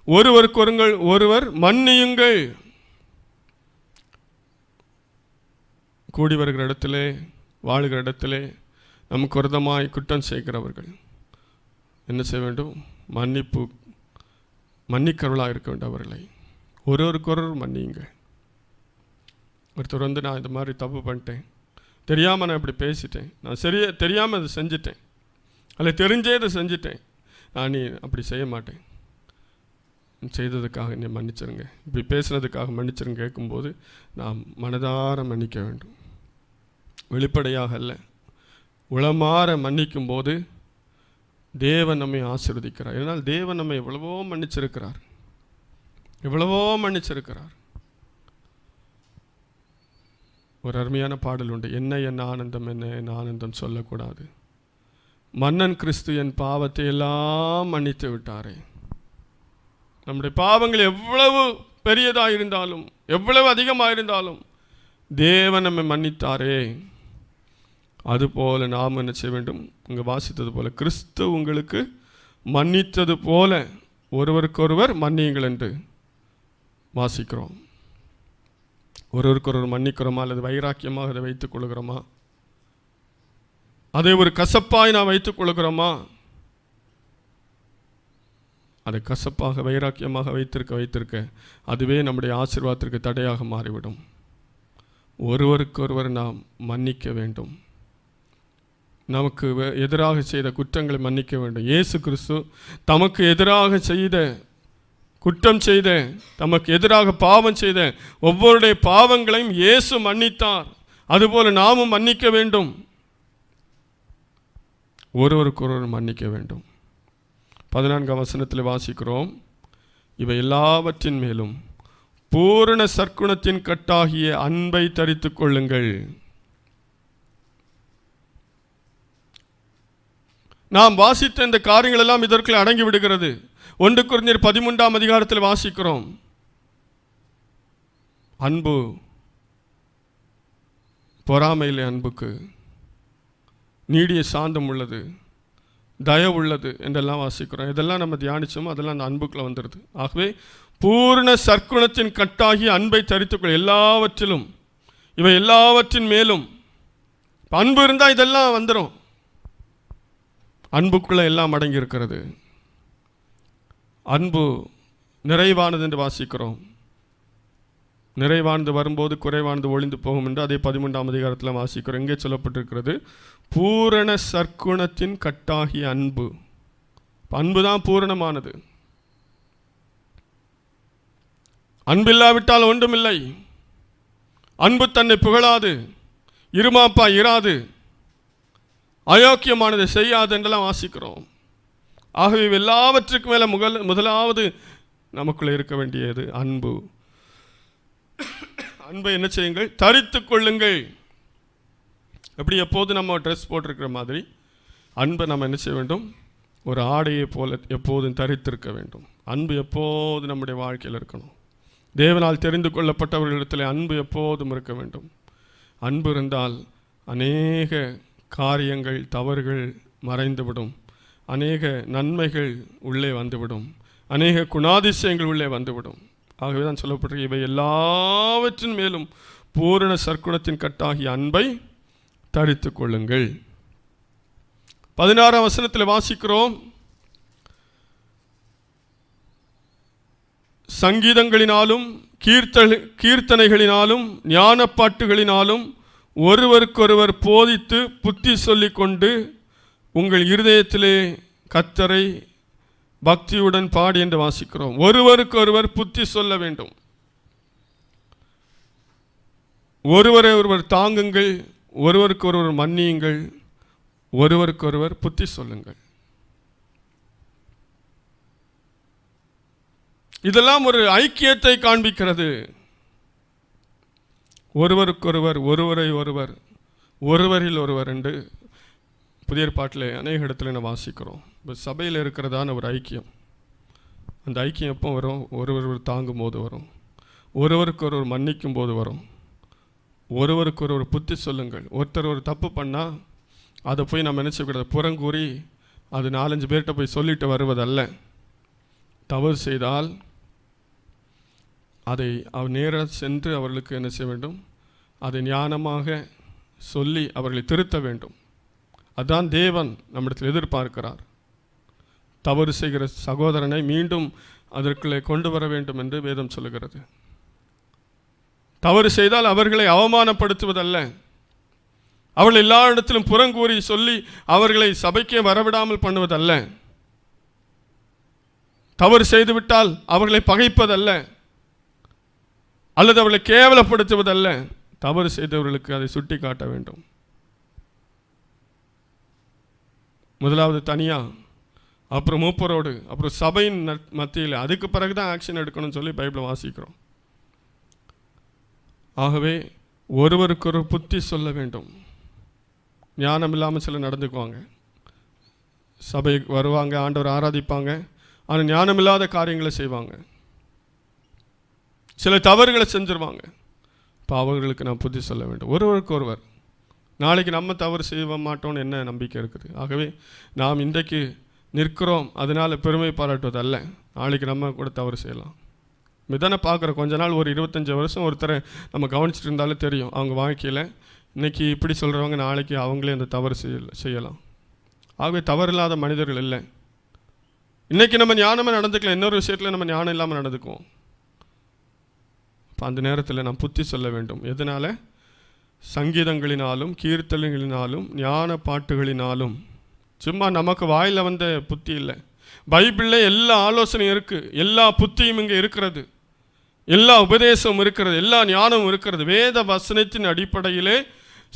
ஒருவர் மன்னியுங்கள். கூடி வருகிற இடத்திலே, வாழுகிற இடத்திலே நமக்கு விரதமாய் குற்றம் செய்கிறவர்கள் என்ன செய்ய வேண்டும்? மன்னிக்கிறவர்களாக இருக்க வேண்டும். அவர்களை ஒருவருக்கொருவர் மன்னியுங்கள். ஒருத்தர் வந்து, நான் இந்த மாதிரி தப்பு பண்ணிட்டேன், தெரியாமல் நான் இப்படி பேசிட்டேன், நான் தெரியாமல் அதை செஞ்சிட்டேன், அல்ல தெரிஞ்சே அதை செஞ்சிட்டேன், நான் நீ அப்படி செய்ய மாட்டேன், செய்ததுக்காக என்னை மன்னிச்சிருங்க, இப்படி பேசுனதுக்காக மன்னிச்சிருங்க கேட்கும்போது நாம் மனதார மன்னிக்க வேண்டும். வெளிப்படையாக அல்ல, உளமாற மன்னிக்கும் போது தேவன் நம்மை ஆசீர்வதிக்கிறார். இதனால் தேவன் நம்மை எவ்வளவோ மன்னிச்சிருக்கிறார், எவ்வளவோ மன்னிச்சிருக்கிறார். ஒரு அருமையான பாடல் உண்டு, என்ன ஆனந்தம், என்ன ஆனந்தம் சொல்லக்கூடாது. மன்னன் கிறிஸ்து என் பாவத்தை எல்லாம் மன்னித்து விட்டாரே. நம்முடைய பாவங்கள் எவ்வளவு பெரியதாக இருந்தாலும், எவ்வளவு அதிகமாக இருந்தாலும் தேவன் நம்மை மன்னித்தாரே. அதுபோல நாம் என்ன செய்ய வேண்டும்? இங்கே வாசித்தது போல கிறிஸ்து உங்களுக்கு மன்னித்தது போல ஒருவருக்கொருவர் மன்னியுங்கள் என்று வாசிக்கிறோம். ஒருவருக்கொருவர் மன்னிக்கிறோமா அல்லது வைராக்கியமாக அதை வைத்துக் கொள்கிறோமா? அதை ஒரு கசப்பாய் நாம் வைத்துக் கொள்கிறோமா? அதை கசப்பாக வைராக்கியமாக வைத்திருக்க அதுவே நம்முடைய ஆசீர்வாதத்திற்கு தடையாக மாறிவிடும். ஒருவருக்கொருவர் நாம் மன்னிக்க வேண்டும். நமக்கு எதிராக செய்த குற்றங்களை மன்னிக்க வேண்டும். இயேசு கிறிஸ்து தமக்கு எதிராக செய்த குற்றம் செய்த, தமக்கு எதிராக பாவம் செய்த ஒவ்வொருடைய பாவங்களையும் இயேசு மன்னித்தார். அதுபோல நாமும் மன்னிக்க வேண்டும், ஒருவருக்கொருவர் மன்னிக்க வேண்டும். 14ஆம் வசனத்தில் வாசிக்கிறோம், இவை எல்லாவற்றின் மேலும் பூரண சற்குணத்தின் கட்டாகிய அன்பை தரித்துக் கொள்ளுங்கள். நாம் வாசித்த இந்த காரியங்கள் எல்லாம் இதற்குள் அடங்கி விடுகிறது. 1 கொரிந்தியர் 13ஆம் அதிகாரத்தில் வாசிக்கிறோம், அன்பு பொறாமையிலே அன்புக்கு, நீடிய சாந்தம் உள்ளது, தயவு உள்ளது என்றெல்லாம் வாசிக்கிறோம். இதெல்லாம் நம்ம தியானிச்சோமோ அதெல்லாம் அந்த அன்புக்குள்ள வந்துடுது. ஆகவே பூர்ண சற்குணத்தின் கட்டாகி அன்பை தரித்துக்கொள். எல்லாவற்றிலும், இவை எல்லாவற்றின் மேலும் அன்பு இருந்தால் இதெல்லாம் வந்துடும். அன்புக்குள்ள எல்லாம் அடங்கி இருக்கிறது. அன்பு நிறைவானது என்று வாசிக்கிறோம். நிறைவானது வரும்போது குறைவானது ஒளிந்து போகும் என்று அதே 13ஆம் அதிகாரத்தில் வாசிக்கிறோம். எங்கே சொல்லப்பட்டிருக்கிறது? பூரண சற்குணத்தின் கட்டாகிய அன்பு. அன்பு தான் பூரணமானது. அன்பில்லாவிட்டால் ஒன்றுமில்லை. அன்பு தன்னை புகழாது, இருமாப்பா இராது, அயோக்கியமானதை செய்யாது என்றெல்லாம் வாசிக்கிறோம். ஆகவே எல்லாவற்றுக்கும் மேலே முதலாவது நமக்குள்ளே இருக்க வேண்டியது அன்பு. அன்பை என்ன செய்யுங்கள்? தரித்து கொள்ளுங்கள். எப்படி எப்போது நம்ம ட்ரெஸ் போட்டிருக்கிற மாதிரி அன்பை நம்ம என்ன செய்ய வேண்டும்? ஒரு ஆடையை போல எப்போதும் தரித்திருக்க வேண்டும். அன்பு எப்போது நம்முடைய வாழ்க்கையில் இருக்கணும். தேவனால் தெரிந்து கொள்ளப்பட்டவர்களிடத்தில் அன்பு எப்போதும் இருக்க வேண்டும். அன்பு இருந்தால் அநேக காரியங்கள், தவறுகள் மறைந்துவிடும், அநேக நன்மைகள் உள்ளே வந்துவிடும், அநேக குணாதிசயங்கள் உள்ளே வந்துவிடும். ஆகவே தான் சொல்லப்பட்டிருக்க, இவை எல்லாவற்றின் மேலும் பூரண சற்குணத்தின் கட்டாகிய அன்பை தரித்து கொள்ளுங்கள். 16ஆம் வசனத்தில் வாசிக்கிறோம், சங்கீதங்களினாலும் கீர்த்தனைகளினாலும் ஞானப்பாட்டுகளினாலும் ஒருவருக்கொருவர் போதித்து புத்தி சொல்லிக்கொண்டு உங்கள் இருதயத்திலே கர்த்தரை பக்தியுடன் பாடி என்று வாசிக்கிறோம். ஒருவருக்கொருவர் புத்தி சொல்ல வேண்டும். ஒருவரை ஒருவர் தாங்குங்கள், ஒருவருக்கொருவர் மன்னியுங்கள், ஒருவருக்கொருவர் புத்தி சொல்லுங்கள். இதெல்லாம் ஒரு ஐக்கியத்தை காண்பிக்கிறது. ஒருவருக்கொருவர், ஒருவரை ஒருவர், ஒருவரில் ஒருவர் என்று புதிய ஏற்பாட்டில் அநேக இடத்துல நான் வாசிக்கிறோம். இப்போ சபையில் இருக்கிறதான ஒரு ஐக்கியம், அந்த ஐக்கியம் எப்போ வரும்? ஒருவர் தாங்கும் போது வரும், ஒருவருக்கொருவர் மன்னிக்கும் போது வரும், ஒருவருக்கொருவர் புத்தி சொல்லுங்கள். ஒருத்தர் ஒரு தப்பு பண்ணால் அதை போய் நம்ம நினச்சக்கூடாது, புறங்கூறி அது 4-5 பேர்கிட்ட போய் சொல்லிட்டு வருவதல்ல. தவறு செய்தால் அதை நேராக சென்று அவர்களுக்கு என்ன செய்ய வேண்டும்? அதை ஞானமாக சொல்லி அவர்களை திருத்த வேண்டும். அதுதான் தேவன் நம்மிடத்தில் எதிர்பார்க்கிறார். தவறு செய்கிற சகோதரனை மீண்டும் அதற்குள்ளே கொண்டு வர வேண்டும் என்று வேதம் சொல்லுகிறது. தவறு செய்தால் அவர்களை அவமானப்படுத்துவதல்ல, அவர்கள் எல்லா இடத்திலும் புறங்கூறி சொல்லி அவர்களை சபைக்கே வரவிடாமல் பண்ணுவதல்ல. தவறு செய்துவிட்டால் அவர்களை பகைப்பதல்ல, அல்லது அவர்களை கேவலப்படுத்துவதல்ல. தவறு செய்தவர்களுக்கு அதை சுட்டி காட்ட வேண்டும். முதலாவது தனியா, அப்புறம் மூப்பரோடு, அப்புறம் சபையின் மத்தியில், அதுக்கு பிறகுதான் ஆக்ஷன் எடுக்கணும்னு சொல்லி பைபிளை வாசிக்கிறோம். ஆகவே ஒருவருக்கு ஒரு புத்தி சொல்ல வேண்டும். ஞானம் இல்லாமல் சிலர் நடந்துக்குவாங்க. சபை வருவாங்க, ஆண்டவர் ஆராதிப்பாங்க, ஆனால் ஞானம் இல்லாத காரியங்களை செய்வாங்க. சில தவறுகளை செஞ்சிருவாங்க. இப்போ அவர்களுக்கு நாம் புத்தி சொல்ல வேண்டும். ஒருவருக்கு ஒருவர். நாளைக்கு நம்ம தவறு செய்ய மாட்டோம்னு என்ன நம்பிக்கை இருக்குது? ஆகவே நாம் இன்றைக்கு நிற்கிறோம் அதனால் பெருமை பாராட்டுவது அல்ல. நாளைக்கு நம்ம கூட தவறு செய்யலாம். மிதான பார்க்குறோம். கொஞ்ச நாள் ஒரு 25 வருஷம் ஒருத்தரை நம்ம கவனிச்சுட்டு இருந்தாலே தெரியும் அவங்க வாழ்க்கையில் இன்றைக்கி இப்படி சொல்கிறவங்க நாளைக்கு அவங்களே அந்த தவறு செய்யலாம். ஆகவே தவறில்லாத மனிதர்கள் இல்லை. இன்றைக்கி நம்ம ஞானமாக நடந்துக்கலாம், இன்னொரு விஷயத்தில் நம்ம ஞானம் இல்லாமல் நடந்துக்குவோம். இப்போ அந்த நேரத்தில் நாம் புத்தி சொல்ல வேண்டும். எதனால்? சங்கீதங்களினாலும் கீர்த்தனைகளினாலும் ஞான பாட்டுகளினாலும். சும்மா நமக்கு வாயில் வந்த புத்தி இல்லை. பைபிளில் எல்லா ஆலோசனையும் இருக்குது, எல்லா புத்தியும் இங்கே இருக்கிறது, எல்லா உபதேசமும் இருக்கிறது, எல்லா ஞானமும் இருக்கிறது. வேத வசனத்தின் அடிப்படையிலே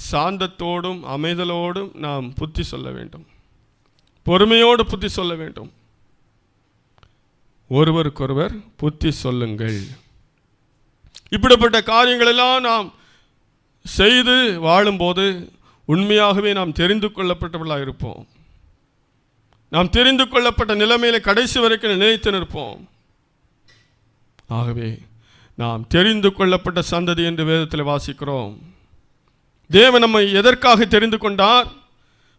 சாந்தத்தோடும் அமைதலோடும் நாம் புத்தி சொல்ல வேண்டும், பொறுமையோடு புத்தி சொல்ல வேண்டும். ஒருவருக்கொருவர் புத்தி சொல்லுங்கள். இப்படிப்பட்ட காரியங்களெல்லாம் நாம் செய்து வாழும்போது உண்மையாகவே நாம் தெரிந்து கொள்ளப்பட்டவர்களாக இருப்போம். நாம் தெரிந்து கொள்ளப்பட்ட நிலைமையில கடைசி வரைக்கும் நிலைத்து நிற்போம். ஆகவே நாம் தெரிந்து கொள்ளப்பட்ட சந்ததி என்று வேதத்தில் வாசிக்கிறோம். தேவன் நம்மை எதற்காக தெரிந்து கொண்டார்?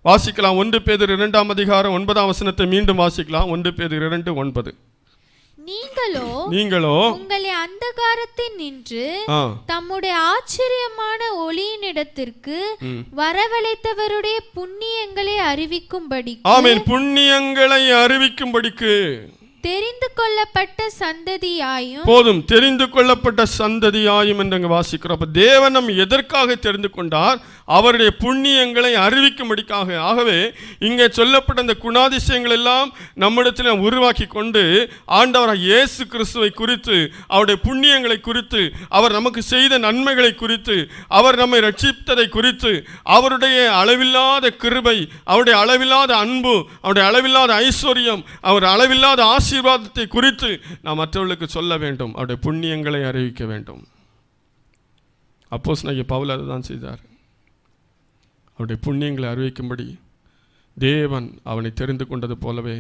வாசிக்கலாம். 1 பேதுரு 2 அதிகாரம் 9 வசனத்தை மீண்டும் வாசிக்கலாம். 1 பேதுரு 2:9. நீங்களோ உங்களை அந்தகாரத்தில் நின்று தம்முடைய ஆச்சரியமான ஒளியினிடத்திற்கு வரவழைத்தவருடைய புண்ணியங்களை அறிவிக்கும்படி, ஆமென், புண்ணியங்களை அறிவிக்கும்படிக்கு தெரிந்து கொள்ளப்பட்ட சந்ததியாயும். போதும், தெரிந்து கொள்ளப்பட்ட சந்ததியாயும் என்று வாசிக்கிறோம். அப்ப தேவன் நம் எதற்காக தெரிந்து கொண்டார்? அவருடைய புண்ணியங்களை அறிவிக்கும்படிக்காக. ஆகவே இங்கே சொல்லப்பட்ட அந்த குணாதிசயங்கள் எல்லாம் நம்மிடத்தில் உருவாக்கி கொண்டு ஆண்டவராகிய இயேசு கிறிஸ்துவை குறித்து, அவருடைய புண்ணியங்களை குறித்து, அவர் நமக்கு செய்த நன்மைகளை குறித்து, அவர் நம்மை ரட்சித்ததை குறித்து, அவருடைய அளவில்லாத கிருபை, அவருடைய அளவில்லாத அன்பு, அவருடைய அளவில்லாத ஐஸ்வர்யம், அவர் அளவில்லாத ஆசீர்வாதத்தை குறித்து நாம் மற்றவர்களுக்கு சொல்ல வேண்டும். அவருடைய புண்ணியங்களை அறிவிக்க வேண்டும். அப்போஸ்தலனாகிய பவுல் அதுதான் செய்தார். அவருடைய புண்ணியங்களை அறிவிக்கும்படி தேவன் அவனை தெரிந்து கொண்டது போலவே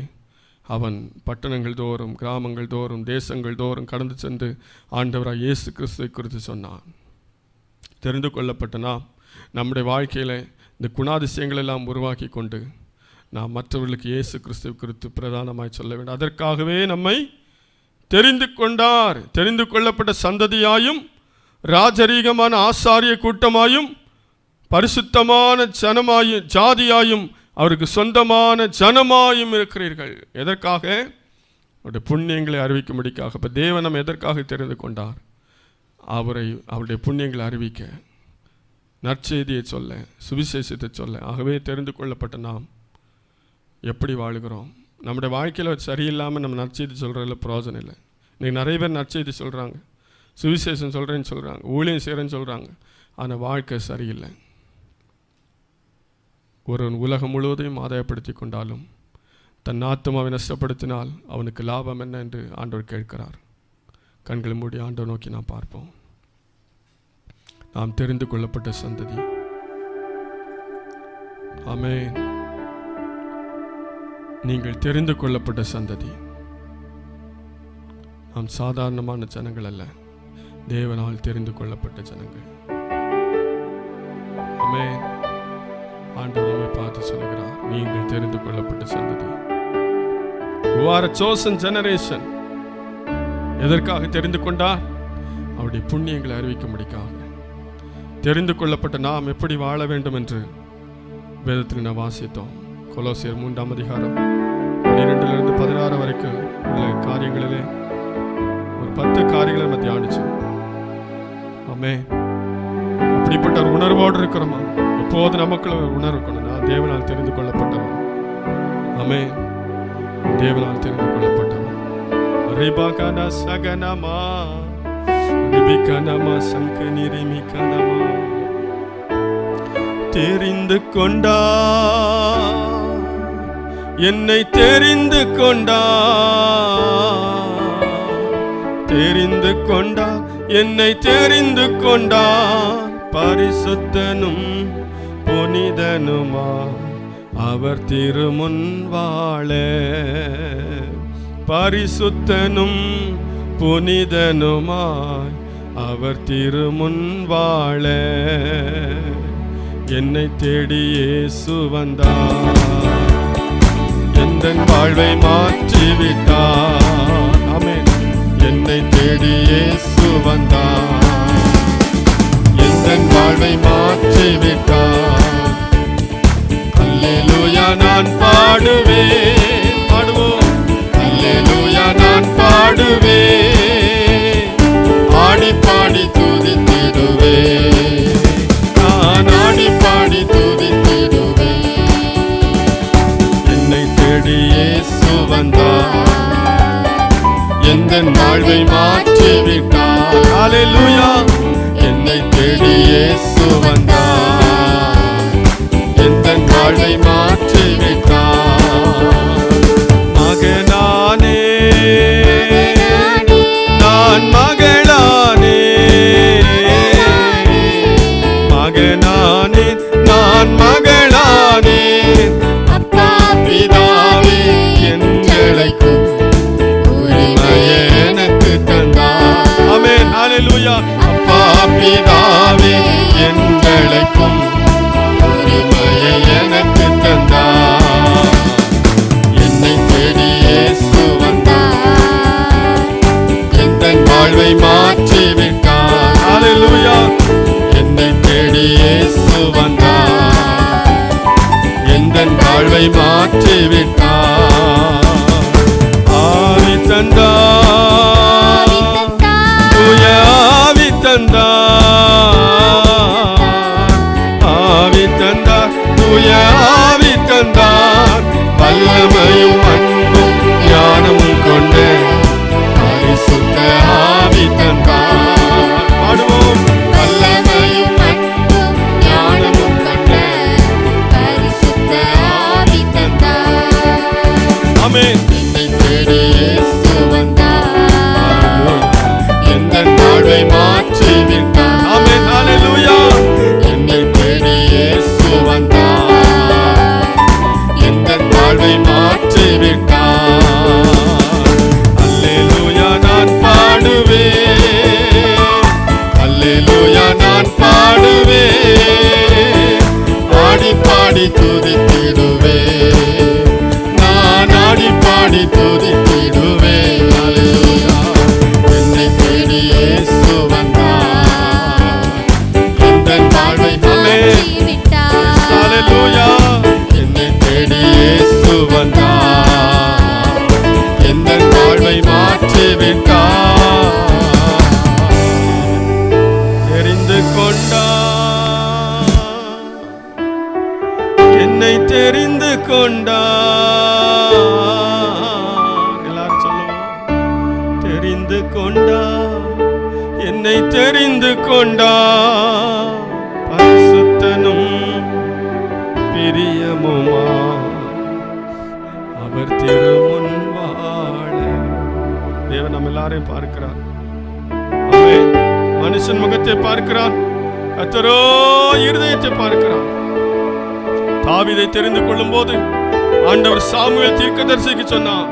அவன் பட்டணங்கள் தோறும், கிராமங்கள் தோறும், தேசங்கள் தோறும் கடந்து சென்று ஆண்டவராகிய இயேசு கிறிஸ்துவை குறித்து சொன்னான். தெரிந்து கொள்ளப்பட்ட நாம் நம்முடைய வாழ்க்கையில் இந்த குணாதிசயங்கள் எல்லாம் உருவாக்கி கொண்டு நாம் மற்றவர்களுக்கு இயேசு கிறிஸ்துவை குறித்து பிரதானமாய் சொல்ல வேண்டும். அதற்காகவே நம்மை தெரிந்து கொண்டார். தெரிந்து கொள்ளப்பட்ட சந்ததியாயும், ராஜரீகமான ஆசாரிய கூட்டமாயும், பரிசுத்தமான ஜனமாயும், ஜாதியாயும், அவருக்கு சொந்தமான ஜனமாயும் இருக்கிறீர்கள். எதற்காக? அவருடைய புண்ணியங்களை அறிவிக்கும்படிக்காக. இப்போ தேவன் நம்ம எதற்காக தெரிந்து கொண்டார்? அவருடைய புண்ணியங்களை அறிவிக்க, நற்செய்தியை சொல்ல, சுவிசேஷத்தை சொல்ல. ஆகவே தெரிந்து கொள்ளப்பட்ட நாம் எப்படி வாழுகிறோம்? நம்முடைய வாழ்க்கையில் சரியில்லாமல் நம்ம நற்செய்தி சொல்கிறதில்ல, பிரயோஜனம் இல்லை. இன்றைக்கி நிறைய பேர் நற்செய்தி சொல்கிறாங்க, சுவிசேஷம் சொல்கிறேன்னு சொல்கிறாங்க, ஊழியம் செய்கிறேன்னு சொல்கிறாங்க, ஆனால் வாழ்க்கை சரியில்லை. ஒருவன் உலகம் முழுவதையும் ஆதாயப்படுத்தி கொண்டாலும் தன் ஆத்துமாவை நஷ்டப்படுத்தினால் அவனுக்கு லாபம் என்ன என்று ஆண்டவர் கேட்கிறார். கண்களை மூடி ஆண்டவர் நோக்கி நாம் பார்ப்போம். நாம் தெரிந்து கொள்ளப்பட்ட சந்ததி. ஆமென். நீங்கள் தெரிந்து கொள்ளப்பட்ட சந்ததி. நாம் சாதாரணமான ஜனங்கள் அல்ல, தேவனால் தெரிந்து கொள்ளப்பட்ட ஜனங்கள். ஆமென். ஆண்டவரை பார்த்து சொல்கிறார், நீங்கள் தெரிந்து கொள்ளப்பட்ட சந்ததி. You are a chosen generation. எதற்காக தெரிந்து கொண்டார்? அவருடைய புண்ணியங்களை அறிவிக்கும்படிக்காக. தெரிந்து கொள்ளப்பட்ட நாம் எப்படி வாழ வேண்டும் என்று வேதத்தில் நாம் வாசித்தோம். கொலோசியர் 3 அதிகாரம் 12 16 வரைக்கும் உள்ள காரியங்களிலே ஒரு 10 காரியங்களை நம்ம தியானிச்சோம். ஆமென். அப்படிப்பட்ட ஒரு உணர்வோடு இருக்கிறோமா? எப்போது நமக்குள்ள ஒரு உணர்வு இருக்கணும், நான் தேவனால் தெரிந்து கொள்ளப்பட்டவன். ஆமென். தேவனால் தெரிந்து கொள்ளப்பட்டவன். ரிபகன சகனமா ரிபிகனமா சங்கனிரிமிகனமா. தெரிந்து கொண்டா என்னை தெரிந்து கொண்டா, தெரிந்து கொண்டா என்னை தெரிந்து கொண்டா. பரிசுத்தனும் புனிதனுமா அவர் திருமுன் வாழ. பரிசுத்தனும் புனிதனுமாய் அவர் திருமுன் வாழ. என்னை தேடி இயேசு வந்தார், எந்தன் வாழ்வை மாற்றிவிட்டார். ஆமென். என்னை தேடி இயேசு வந்தார், எந்தன் வாழ்வை மாற்றிவிட்டார். அல்லேலூயா நான் பாடுவேன், பாடுவோம். அல்லேலூயா நான் பாடுவேன், ஆடி பாடி துதித்திடுவேன். நான் ஆடி பாடி துதித்திடுவேன். என்னை தேடி இயேசு வந்தார், எந்தன் வாழ்வை மாற்றிவிட்டார். அல்லேலூயா. என்னை தேடி இயேசு வந்தார், எந்தன் வாழ்வை மாற்றிவிட்டார். மகனானே நான் மகளானே, மகனானே நான் மகளானே. அப்பா பிதாவே என்றழைக்கும் உரிமையை எனக்கு தந்தார். ஆமென். அல்லேலூயா. அப்பா பிதாவே என்றழைக்கும் உரிமையை எனக்கு தந்தார். என்னை தேடி இயேசு வந்தார், எந்தன் வாழ்வை மாற்றிவிட்டார். அல்லேலூயா. என்னை தேடி இயேசு வந்தார், எந்தன் வாழ்வை மாற்றிவிட்டார். ஆவி தந்தார், தூய ஆவி தந்தார், ஆவி தந்தார், தூய ஆவி தந்தார். வல்லமையும் அன்பும் ஞானமும் கொண்ட பரிசுத்த ஆவி தந்தார். பாடுவோம். வல்லமையும் அன்பும் ஞானமும் கொண்ட பரிசுத்த ஆவி தந்தார். ஆமென். என்னை தேடி இயேசு வந்தார், எந்தன் வாழ்வை மாற்றிவிட்டார். ஆமென். அல்லேலூயா. என்னை தேடி இயேசு வந்தார், எந்தன் வாழ்வை மாற்றிவிட்டார். அல்லேலூயா நான் பாடுவேன், அல்லேலூயா நான் பாடுவேன், ஆடி பாடி துதித்திடுவேன். நான் ஆடி பாடி துதித்திடுவேன். அல்லேலூயா. என்னை தேடி இயேசு வந்தார், எந்தன் வாழ்வை மாற்றிவிட்டார். அல்லேலூயா. என்னை தேடி இயேசு வந்தார், எந்தன் வாழ்வை மாற்றிவிட்டார். தெரிந்து கொண்டார், என்னை தெரிந்து கொண்டார். எல்லாரும் சொல்லுவோம். தெரிந்து கொண்டார், என்னை தெரிந்து கொண்டார். பரிசுத்தனும் பிரியமுமா அவர் திருமுன் வாழ. தேவன் நம்ம எல்லாரையும் பார்க்கிறார். ஆமென். மனுஷன் முகத்தை பார்க்கிறார், கர்த்தரோ இருதயத்தை பார்க்கிறார். தாவீதை தெரிந்து கொள்ளும் போது ஆண்டவர் சாமுவேல் தீர்க்கதரிசிக்கு சொன்னார்,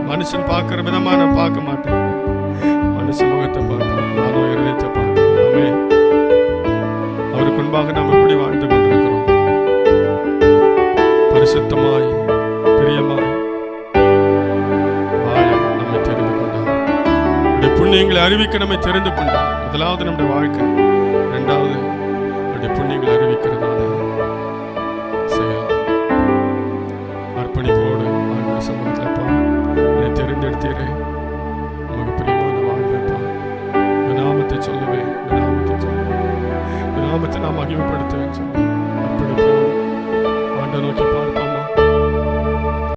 மனுஷன் பார்க்கிற விதமா நான் பார்க்க மாட்டேன், மனுஷன் முகத்தை பார்ப்பேன், நானும் இருதயத்தை பார்க்கிறேன். ஆமென். அவருக்கு முன்பாக நாம் எப்படி வாழ்ந்து கொண்டிருக்கிறோம்? பரிசுத்தமாய் பிரியமாய் வாழ நம்மை தெரிந்து கொண்டார். நம்முடைய புண்ணியங்களை அறிவிக்க நம்மை தெரிந்து கொண்டார். முதலாவது நம்முடைய வாழ்க்கை, இரண்டாவது நம்முடைய புண்ணியங்களை அறிவிக்கிறதான செயல். அர்ப்பணிப்போடு ஆண்டவர் சமூகத்தில்ப்பா என்னை தெரிந்தெடுத்தீரே, நமக்கு பிரியமான வாழ்வைப்பா, இந்த நாமத்தை சொல்லுவேன், இந்த நாமத்தை சொல்லுவேன், இந்த நாமத்தை நாம் மகிமைப்படுத்துவேன் சொல்லி அர்ப்பணிப்போடு ஆண்டை நோக்கி பார்ப்போம்.